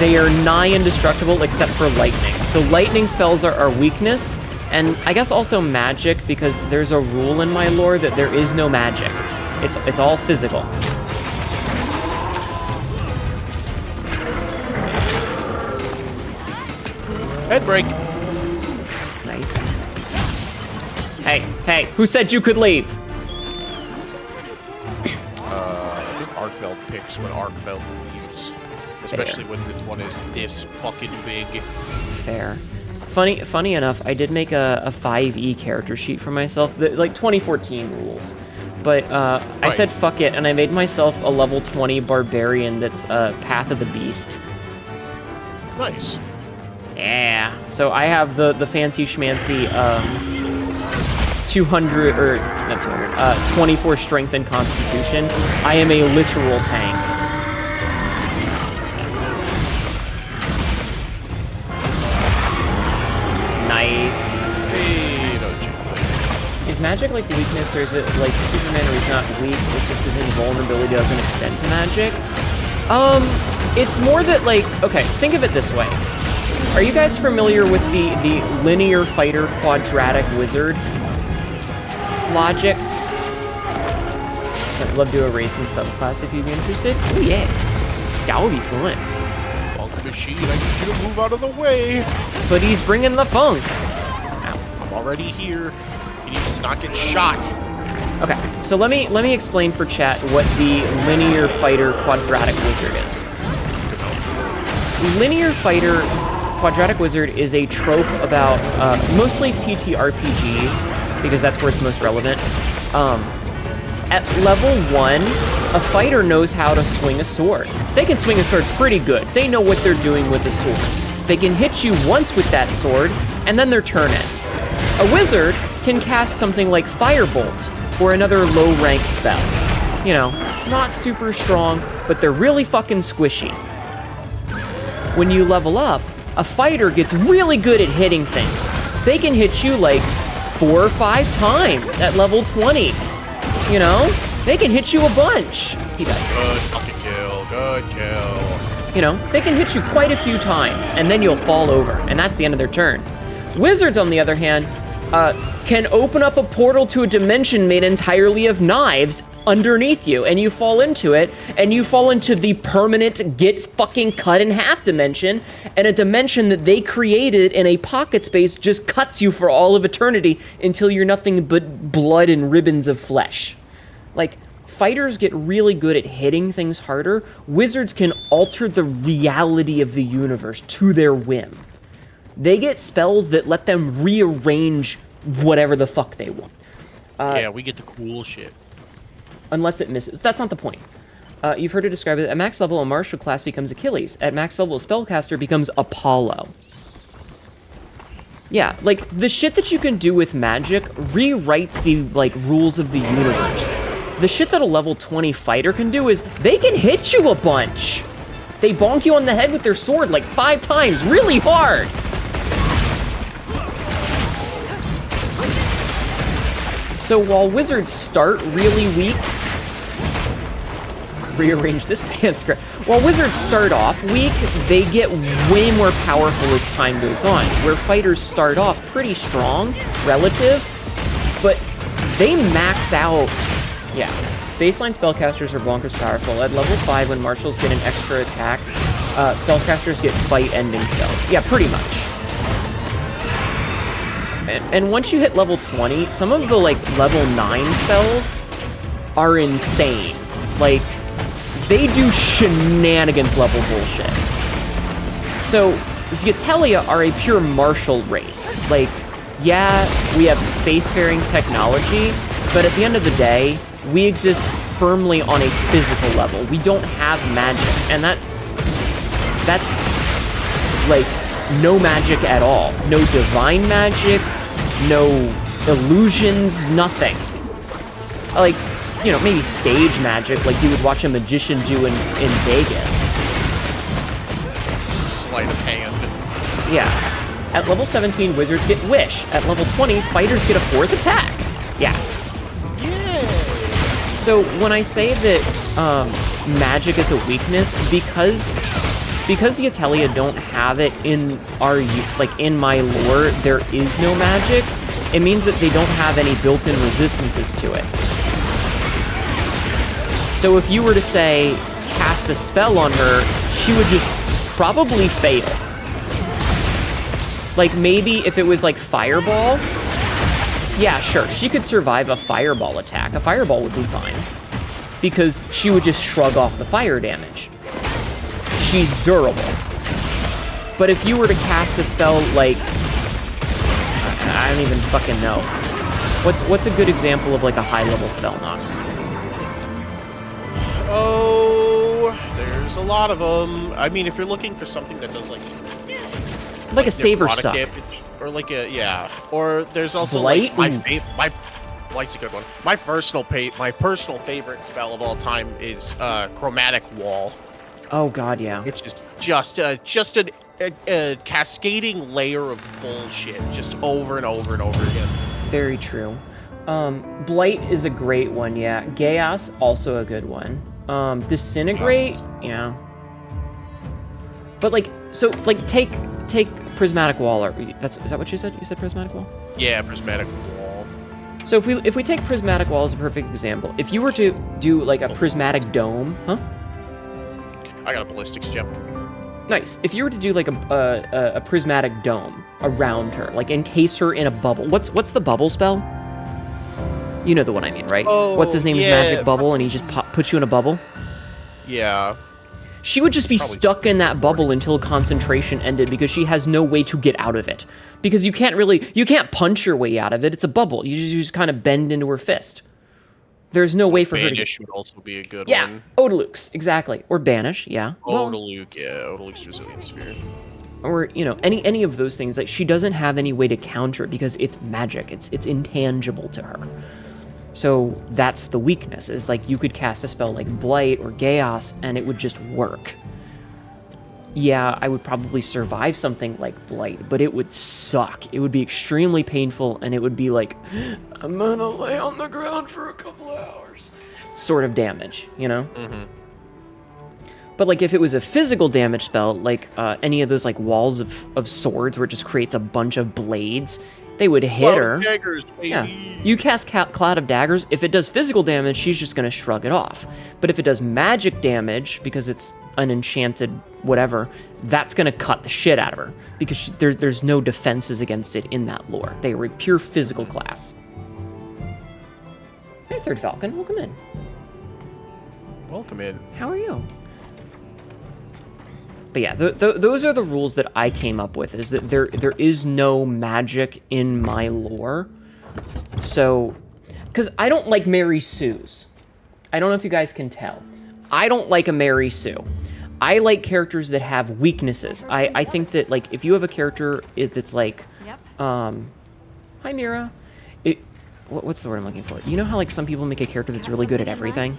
they are nigh indestructible except for lightning. So lightning spells are our weakness, and I guess also magic, because there's a rule in my lore that there is no magic. It's all physical. Head break. Nice. Hey, who said you could leave? I think Arkveld picks when Arkveld leaves. Especially when this one is this fucking big. Fair. Funny enough, I did make a 5e character sheet for myself, like 2014 rules. But I said fuck it, and I made myself a level 20 barbarian that's Path of the Beast. Nice. Yeah. So I have the fancy schmancy 200 or not 200, 24 strength and constitution. I am a literal tank. Nice. Hey, no joke. Is magic like weakness, or is it like Superman, where he's not weak, it's just his invulnerability doesn't extend to magic? It's more that, like, okay, think of it this way. Are you guys familiar with the linear fighter quadratic wizard logic? I'd love to do a racing subclass if you'd be interested. Oh yeah, that would be fun. Funk machine, I need you to move out of the way. But he's bringing the funk. Ow. I'm already here. He needs to not get shot. Okay, so let me explain for chat what the linear fighter quadratic wizard is. The linear fighter quadratic wizard is a trope about mostly TTRPGs, because that's where it's most relevant. At level 1, a fighter knows how to swing a sword. They can swing a sword pretty good. They know what they're doing with the sword. They can hit you once with that sword, and then their turn ends. A wizard can cast something like Firebolt, or another low-rank spell. You know, not super strong, but they're really fucking squishy. When you level up, a fighter gets really good at hitting things. They can hit you like 4 or 5 times at level 20. You know? They can hit you a bunch. He dies. Good fucking kill. Good kill. You know, they can hit you quite a few times, and then you'll fall over, and that's the end of their turn. Wizards, on the other hand, can open up a portal to a dimension made entirely of knives underneath you, and you fall into it, and you fall into the permanent get fucking cut in half dimension, and a dimension that they created in a pocket space just cuts you for all of eternity until you're nothing but blood and ribbons of flesh. Like, fighters get really good at hitting things harder. Wizards can alter the reality of the universe to their whim. They get spells that let them rearrange whatever the fuck they want. Yeah, we get the cool shit. Unless it misses. That's not the point. You've heard it described as at max level, a martial class becomes Achilles. At max level, a spellcaster becomes Apollo. Yeah, like, the shit that you can do with magic rewrites the, like, rules of the universe. The shit that a level 20 fighter can do is, they can hit you a bunch! They bonk you on the head with their sword, like, 5 times, really hard! So while wizards start really weak, rearrange this pants script. While wizards start off weak, they get way more powerful as time goes on. Where fighters start off pretty strong, relative, but they max out. Yeah, baseline spellcasters are bonkers powerful. At level 5, when marshals get an extra attack, spellcasters get fight-ending spells. Yeah, pretty much. And once you hit level 20, some of the, like, level 9 spells are insane. Like, they do shenanigans level bullshit. So, Zyetelia are a pure martial race. Like, yeah, we have spacefaring technology, but at the end of the day, we exist firmly on a physical level. We don't have magic, and that's, like, no magic at all. No divine magic, no illusions, nothing. Like, you know, maybe stage magic, like you would watch a magician do in Vegas. Some sleight of hand. Yeah. At level 17, wizards get Wish. At level 20, fighters get a 4th attack. Yeah. Yeah. So when I say that magic is a weakness, because Zyetelia don't have it in our, like, in my lore, there is no magic, it means that they don't have any built-in resistances to it. So if you were to, say, cast a spell on her, she would just probably fail. Like, maybe if it was, like, Fireball, yeah, sure, she could survive a Fireball attack. A Fireball would be fine. Because she would just shrug off the fire damage. She's durable. But if you were to cast a spell like, I don't even fucking know. What's a good example of, like, a high-level spell, Nox? Oh, there's a lot of them. I mean, if you're looking for something that does, like a saver necrotic suck. damage, or like a, yeah. Or there's also Blight? like my Blight's a good one. My personal favorite spell of all time is Chromatic Wall. Oh god, yeah. Which is just a cascading layer of bullshit, just over and over and over again. Very true. Blight is a great one, yeah. Chaos, also a good one. Disintegrate, yeah. But, like, so, like, take Prismatic Wall, or is that what you said? You said Prismatic Wall? Yeah, Prismatic Wall. So if we take Prismatic Wall as a perfect example, if you were to do, like, a Prismatic Dome, huh? I got a ballistics gem. Nice. If you were to do, like, a Prismatic Dome around her, like, encase her in a bubble, what's the bubble spell? You know the one I mean, right? Oh, what's his name? yeah. Is Magic Bubble, and he just puts you in a bubble? Yeah. She would just be Probably. stuck in that bubble until concentration ended because she has no way to get out of it. Because you can't punch your way out of it. It's a bubble. You just kind of bend into her fist. There's no way for her to Banish would also be a good Yeah, one. Odalukes, exactly. Or Banish, yeah. Odaluke, yeah. Odaluke's Resilient Sphere. Or, you know, any of those things. Like, she doesn't have any way to counter it because it's magic. It's intangible to her. So that's the weakness, is like you could cast a spell like Blight or Chaos and it would just work. Yeah, I would probably survive something like Blight, but it would suck. It would be extremely painful and it would be like, I'm gonna lay on the ground for a couple hours. sort of damage, you know? But like if it was a physical damage spell, like any of those like walls of swords where it just creates a bunch of blades, they would hit her. Daggers, baby. Yeah. You cast Cloud of Daggers. If it does physical damage, she's just going to shrug it off. But if it does magic damage, because it's an enchanted whatever, that's going to cut the shit out of her. Because there's no defenses against it in that lore. They are a pure physical class. Hey, Third Falcon. Welcome in. Welcome in. How are you? But yeah, those are the rules that I came up with, is that there is no magic in my lore. So, because I don't like Mary Sue's. I don't know if you guys can tell. I don't like a Mary Sue. I like characters that have weaknesses. I think that, like, if you have a character that's like, hi Mira. What's the word I'm looking for? You know how, like, some people make a character that's really good at everything?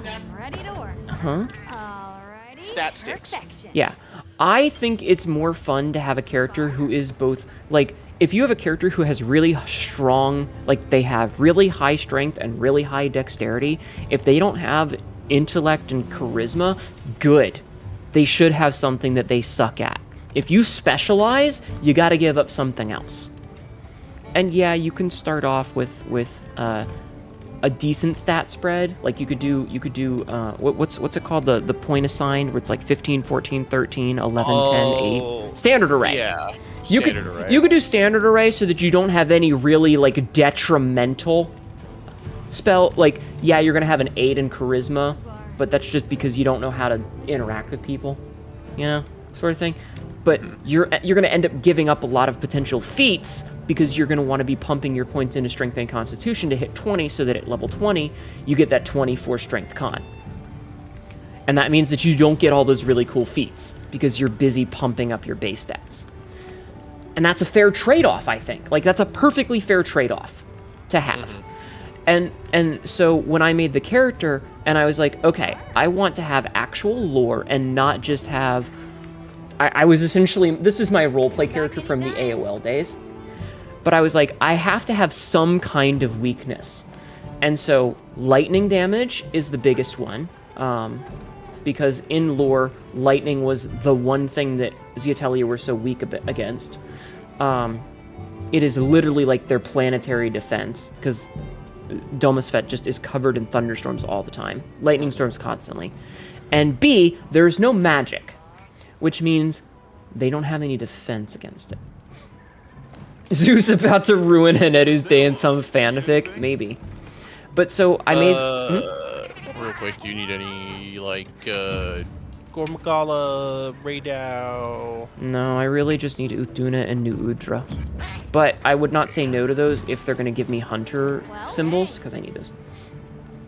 I'm ready to work. Huh? Alrighty. Stat sticks. Perfection. Yeah. I think it's more fun to have a character who is both, like, if you have a character who has really strong, like, they have really high strength and really high dexterity, if they don't have intellect and charisma, good. They should have something that they suck at. If you specialize, you gotta give up something else. And yeah, you can start off with a decent stat spread. Like you could do what's it called, the point assign, where it's like 15, 14, 13, 11, 10, 8. Standard array. Yeah. You could do standard array so that you don't have any really like detrimental spell. Like, yeah, you're gonna have an 8 in charisma, but that's just because you don't know how to interact with people, you know, sort of thing. But you're gonna end up giving up a lot of potential feats because you're gonna want to be pumping your points into strength and constitution to hit 20, so that at level 20 you get that 24 strength con. And that means that you don't get all those really cool feats because you're busy pumping up your base stats. And that's a fair trade-off, I think. Like, that's a perfectly fair trade-off to have. And so when I made the character, and I was like, okay, I want to have actual lore and not just have... I was essentially... This is my roleplay character from the AOL days. But I was like, I have to have some kind of weakness. And so lightning damage is the biggest one. Because in lore, lightning was the one thing that Zeatelia were so weak against. It is literally like their planetary defense, because Domusfet just is covered in thunderstorms all the time. Lightning storms constantly. And B, there's no magic, which means they don't have any defense against it. Zeus about to ruin Hnetu's day in some fanfic? Maybe. But so I made... Real quick, do you need any, like, Gormakala, Raydao? No, I really just need Uthduna and New Udra. But I would not say no to those if they're going to give me hunter symbols, because I need those.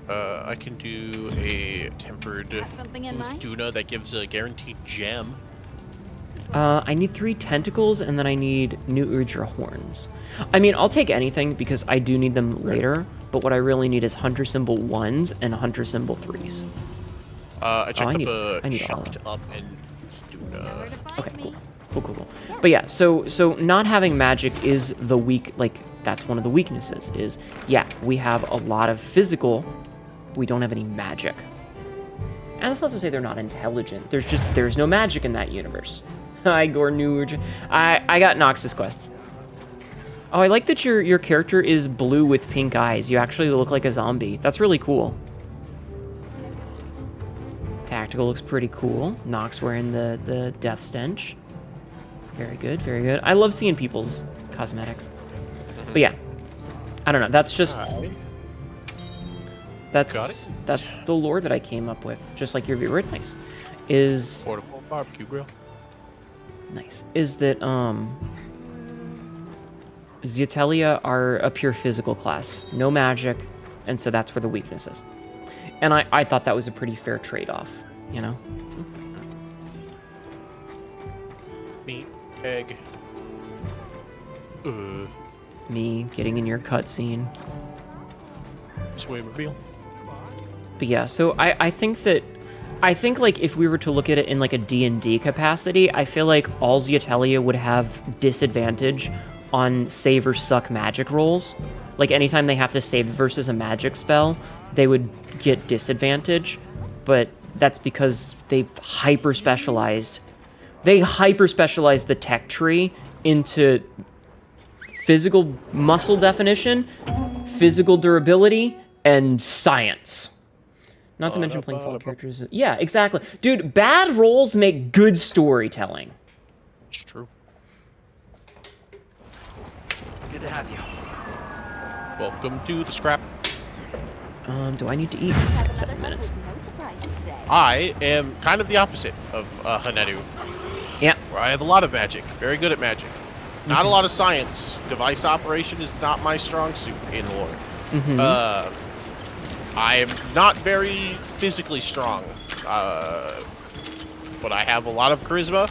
I can do a tempered Something in mind? Uthduna that gives a guaranteed gem. I need 3 tentacles, and then I need New Udra horns. I mean, I'll take anything, because I do need them later, but what I really need is hunter symbol 1s and hunter symbol 3s. I checked I need Shocked Up and Uthduna. Okay, cool. But yeah, so not having magic is the weak, like, that's one of the weaknesses, is, yeah, we have a lot of physical, but we don't have any magic. And that's not to say they're not intelligent, there's no magic in that universe. Hi, Gornuj. I got Noxus quests. Oh, I like that your character is blue with pink eyes. You actually look like a zombie. That's really cool. Tactical looks pretty cool. Nox wearing the death stench. Very good, very good. I love seeing people's cosmetics. But yeah, I don't know. That's just... That's the lore that I came up with. Just like your viewer. Nice. Is... Portable barbecue grill. Nice. Is that, Zeatelia are a pure physical class. No magic, and so that's where the weakness is. And I thought that was a pretty fair trade-off, you know? Meat. Egg. Me getting in your cutscene. Sway reveal. But yeah, so I think like if we were to look at it in like a D&D capacity, I feel like all Zeatelia would have disadvantage on save or suck magic rolls. Like, anytime they have to save versus a magic spell, they would get disadvantage. But that's because they've hyper-specialized. They hyper-specialized the tech tree into physical muscle definition, physical durability, and science. Not to mention playing fall characters. Yeah, exactly. Dude, bad rolls make good storytelling. It's true. Good to have you. Welcome to the scrap. Do I need to eat? Have 7 another minutes. one with no surprises today. I am kind of the opposite of Hnetu, Yeah. where I have a lot of magic. Very good at magic. Not a lot of science. Device operation is not my strong suit in lore. I am not very physically strong, but I have a lot of charisma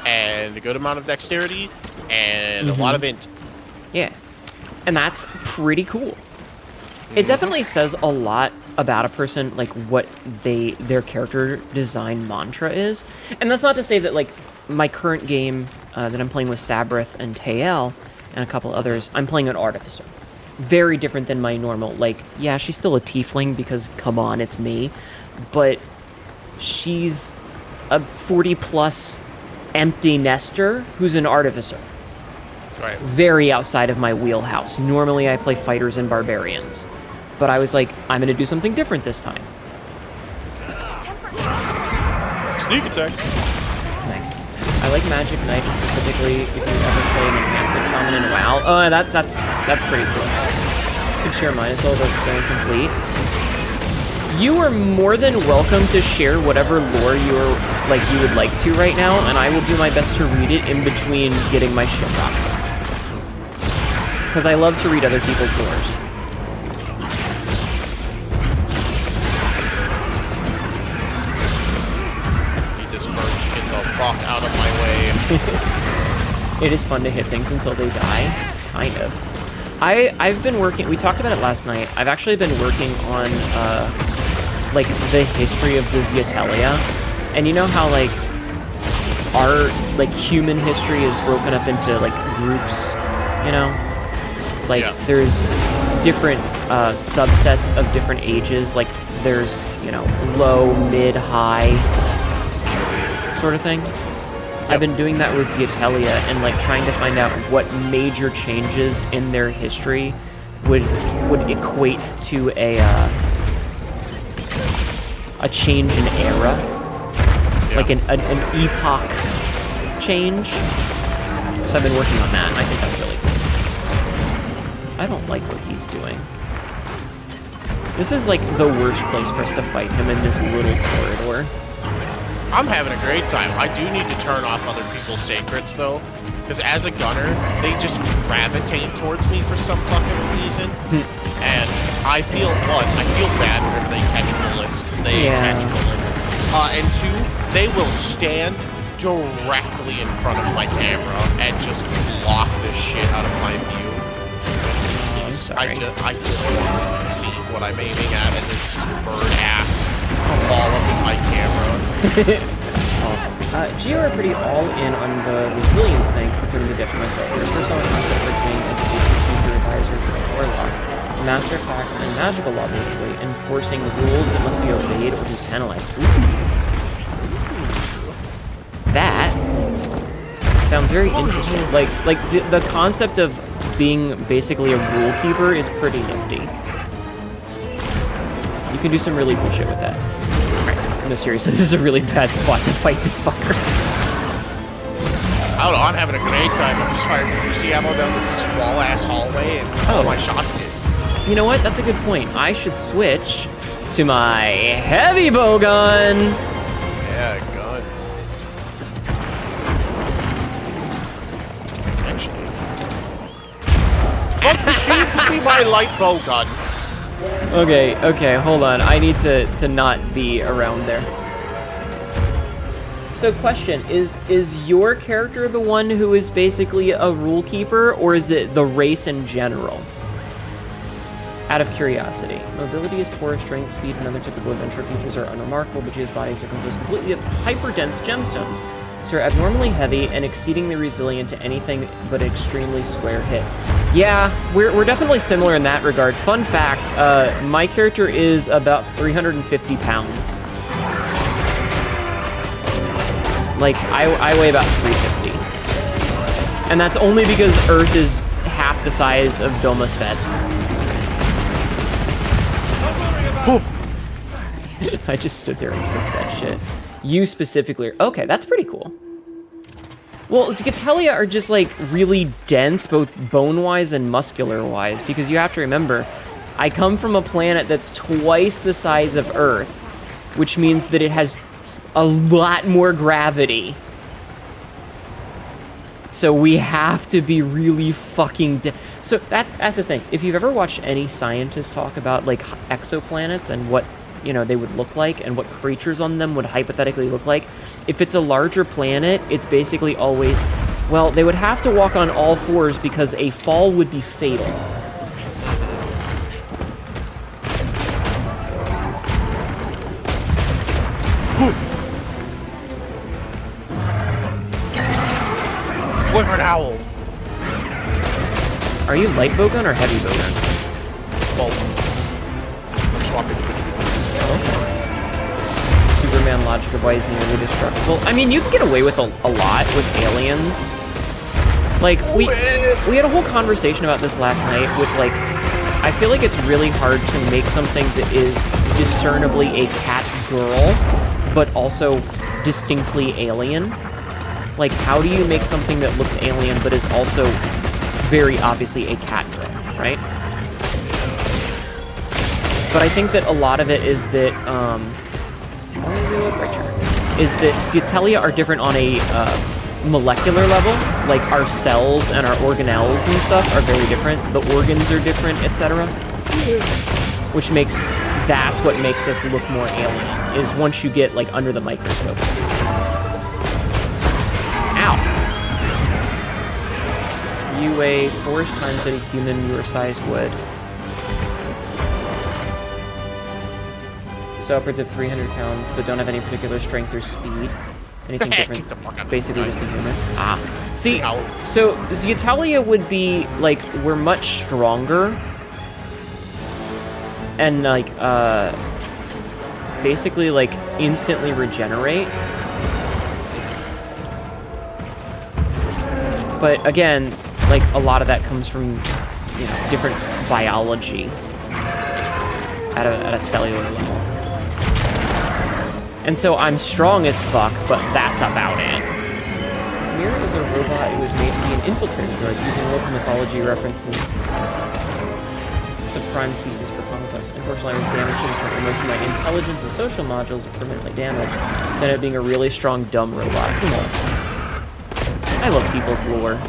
and a good amount of dexterity and a lot of int. Yeah. And that's pretty cool. It definitely says a lot about a person, like, what their character design mantra is. And that's not to say that, like, my current game that I'm playing with Sabrith and Tael and a couple others, I'm playing an artificer. Very different than my normal, like, yeah, she's still a tiefling because, come on, it's me. But she's a 40-plus empty nester who's an artificer. Right. Very outside of my wheelhouse. Normally I play fighters and barbarians. But I was like, I'm going to do something different this time. Sneak attack. Nice. I like Magic Knight specifically if you ever play an enhancement shaman in WoW. Oh, that's pretty cool. You can share mine as well, but it's very complete. You are more than welcome to share whatever lore you would like to right now, and I will do my best to read it in between getting my shit rocked. Because I love to read other people's lores. Fuck out of my way. It is fun to hit things until they die, kind of. I've been working, we talked about it last night, I've actually been working on, like, the history of the Zeatelia, and you know how, like, our, like, human history is broken up into, like, groups, you know? Like, there's different subsets of different ages, like, there's, you know, low, mid, high, sort of thing. I've been doing that with Zeatelia and like trying to find out what major changes in their history would equate to a change in era, like an epoch change. So I've been working on that, and I think that's really cool. I don't like what he's doing. This is like the worst place for us to fight him in this little corridor. I'm having a great time. I do need to turn off other people's sacreds, though, because as a gunner, they just gravitate towards me for some fucking reason. And I feel bad whenever they catch bullets, because they catch bullets. And two, they will stand directly in front of my camera and just block the shit out of my view. I just want to see what I'm aiming at, and there's just bird ass all up in my camera. Geo are pretty all in on the resilience thing for putting the detriment of their personal concept for King as a procedure advisor to the Warlock. Master Class and Magical Law, basically, enforcing rules that must be obeyed or be penalized. That sounds very interesting. Like the concept of being basically a rule keeper is pretty nifty. You can do some really cool shit with that. Alright, no, seriously, this is a really bad spot to fight this fucker. I don't know, I'm having a great time. I'm just firing Brucey ammo down this small-ass hallway, and all my shots hit. You know what? That's a good point. I should switch to my heavy bow gun. Yeah, gun. Actually. Fuck machine, give me my light bow gun. Okay, hold on. I need to not be around there. So question, is your character the one who is basically a rule keeper, or is it the race in general? Out of curiosity. Mobility is poor, strength, speed, and other typical adventure features are unremarkable, but his bodies are composed completely of hyper-dense gemstones. So are abnormally heavy and exceedingly resilient to anything but an extremely square hit. Yeah, we're definitely similar in that regard. Fun fact, my character is about 350 pounds. Like, I weigh about 350. And that's only because Earth is half the size of Domasvet. I just stood there and took that shit. You specifically. Okay, that's pretty cool. Well, Zgatelia are just, like, really dense, both bone-wise and muscular-wise, because you have to remember, I come from a planet that's twice the size of Earth, which means that it has a lot more gravity. So we have to be really fucking so that's the thing. If you've ever watched any scientists talk about, like, exoplanets and what, you know, they would look like and what creatures on them would hypothetically look like, if it's a larger planet, it's basically always, well, they would have to walk on all fours because a fall would be fatal. Wyvern Howl. Are you light bowgun or heavy bowgun? Both. Swapping. Superman logic of why he's nearly destructible. I mean, you can get away with a lot with aliens. Like, we had a whole conversation about this last night with, like, I feel like it's really hard to make something that is discernibly a cat girl, but also distinctly alien. Like, how do you make something that looks alien but is also very obviously a cat girl, right? But I think that a lot of it is that, is that Zgatelia are different on a molecular level. Like, our cells and our organelles and stuff are very different. The organs are different, etc. Which makes, that's what makes us look more alien, is once you get, like, under the microscope. Ow. You weigh 4 times that a human your size would. So upwards of 300 pounds, but don't have any particular strength or speed. Anything different? Basically just a human. Ah. See, so Zgatelia would be, like, we're much stronger. And, like, basically, like, instantly regenerate. But again, like, a lot of that comes from, you know, different biology at a cellular level. And so I'm strong as fuck, but that's about it. Mira is a robot who was made to be an infiltrator droid using local mythology references. Some prime species for conquest. Unfortunately, I was damaged to the point where most of my intelligence and social modules are permanently damaged, instead of being a really strong, dumb robot. Come on. I love people's lore.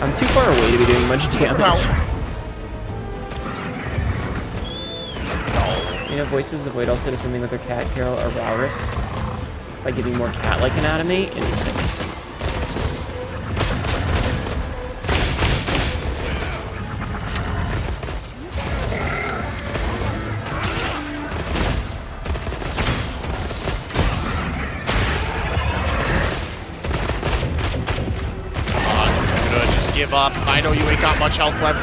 I'm too far away to be doing much damage. You know, voices of Void also do something with their cat, Carol, or Walrus, by giving more cat-like anatomy. Interesting. Give up. I know you ain't got much health left.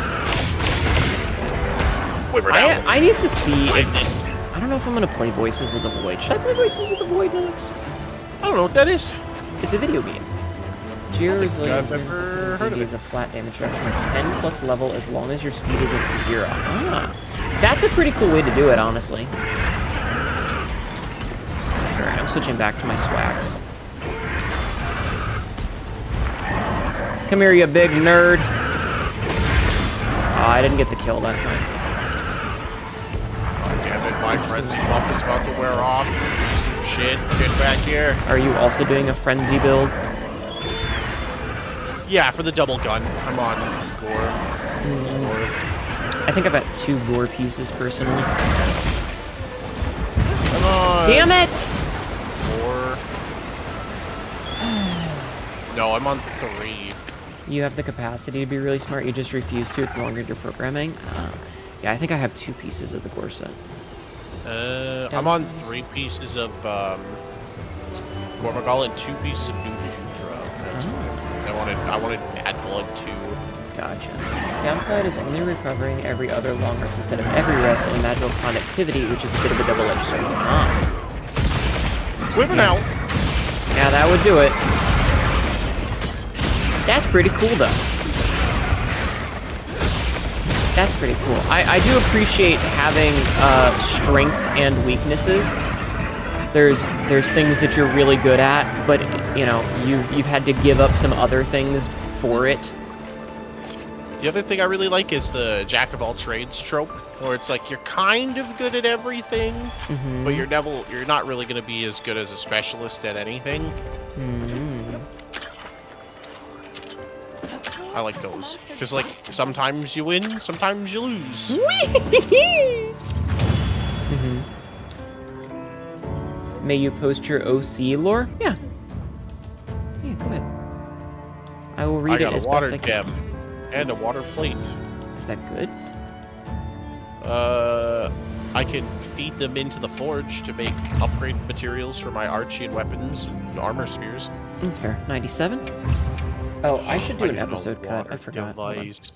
I need to see if... I don't know if I'm going to play Voices of the Void. Should I play Voices of the Void next? I don't know what that is. It's a video game. Geo Resilience ever heard of it. is a flat damage reduction of 10 plus level as long as your speed is at 0. Ah, that's a pretty cool way to do it, honestly. Alright, I'm switching back to my swags. Come here, you big nerd. Oh, I didn't get the kill that time. God damn it, my frenzy buff is about to wear off. Piece of shit. Get back here. Are you also doing a frenzy build? Yeah, for the double gun. I'm on gore. I think I've got 2 gore pieces personally. Come on. Damn it! 4. No, I'm on 3. You have the capacity to be really smart, you just refuse to, it's no longer your programming. Yeah, I think I have 2 pieces of the gore set. I'm on 3 pieces of, Gormagal and 2 pieces of new Nudra. That's I wanted Bad Blood too. Gotcha. Downside is only recovering every other long rest instead of every rest and magical conductivity, which is a bit of a double-edged sword. Quiver out. Yeah, that would do it. That's pretty cool, though. That's pretty cool. I do appreciate having strengths and weaknesses. There's things that you're really good at, but you know you've had to give up some other things for it. The other thing I really like is the jack of all trades trope, where it's like you're kind of good at everything, but you're not really going to be as good as a specialist at anything. I like those because like sometimes you win, sometimes you lose. May you post your OC lore? Yeah. Yeah, go ahead. I will read I got it as a water best I can. gem and a water plate. Is that good? I can feed them into the forge to make upgrade materials for my Archean weapons and armor spheres. That's fair. 97? Oh, I should do I an need a episode cut. I water forgot. Hold on. device.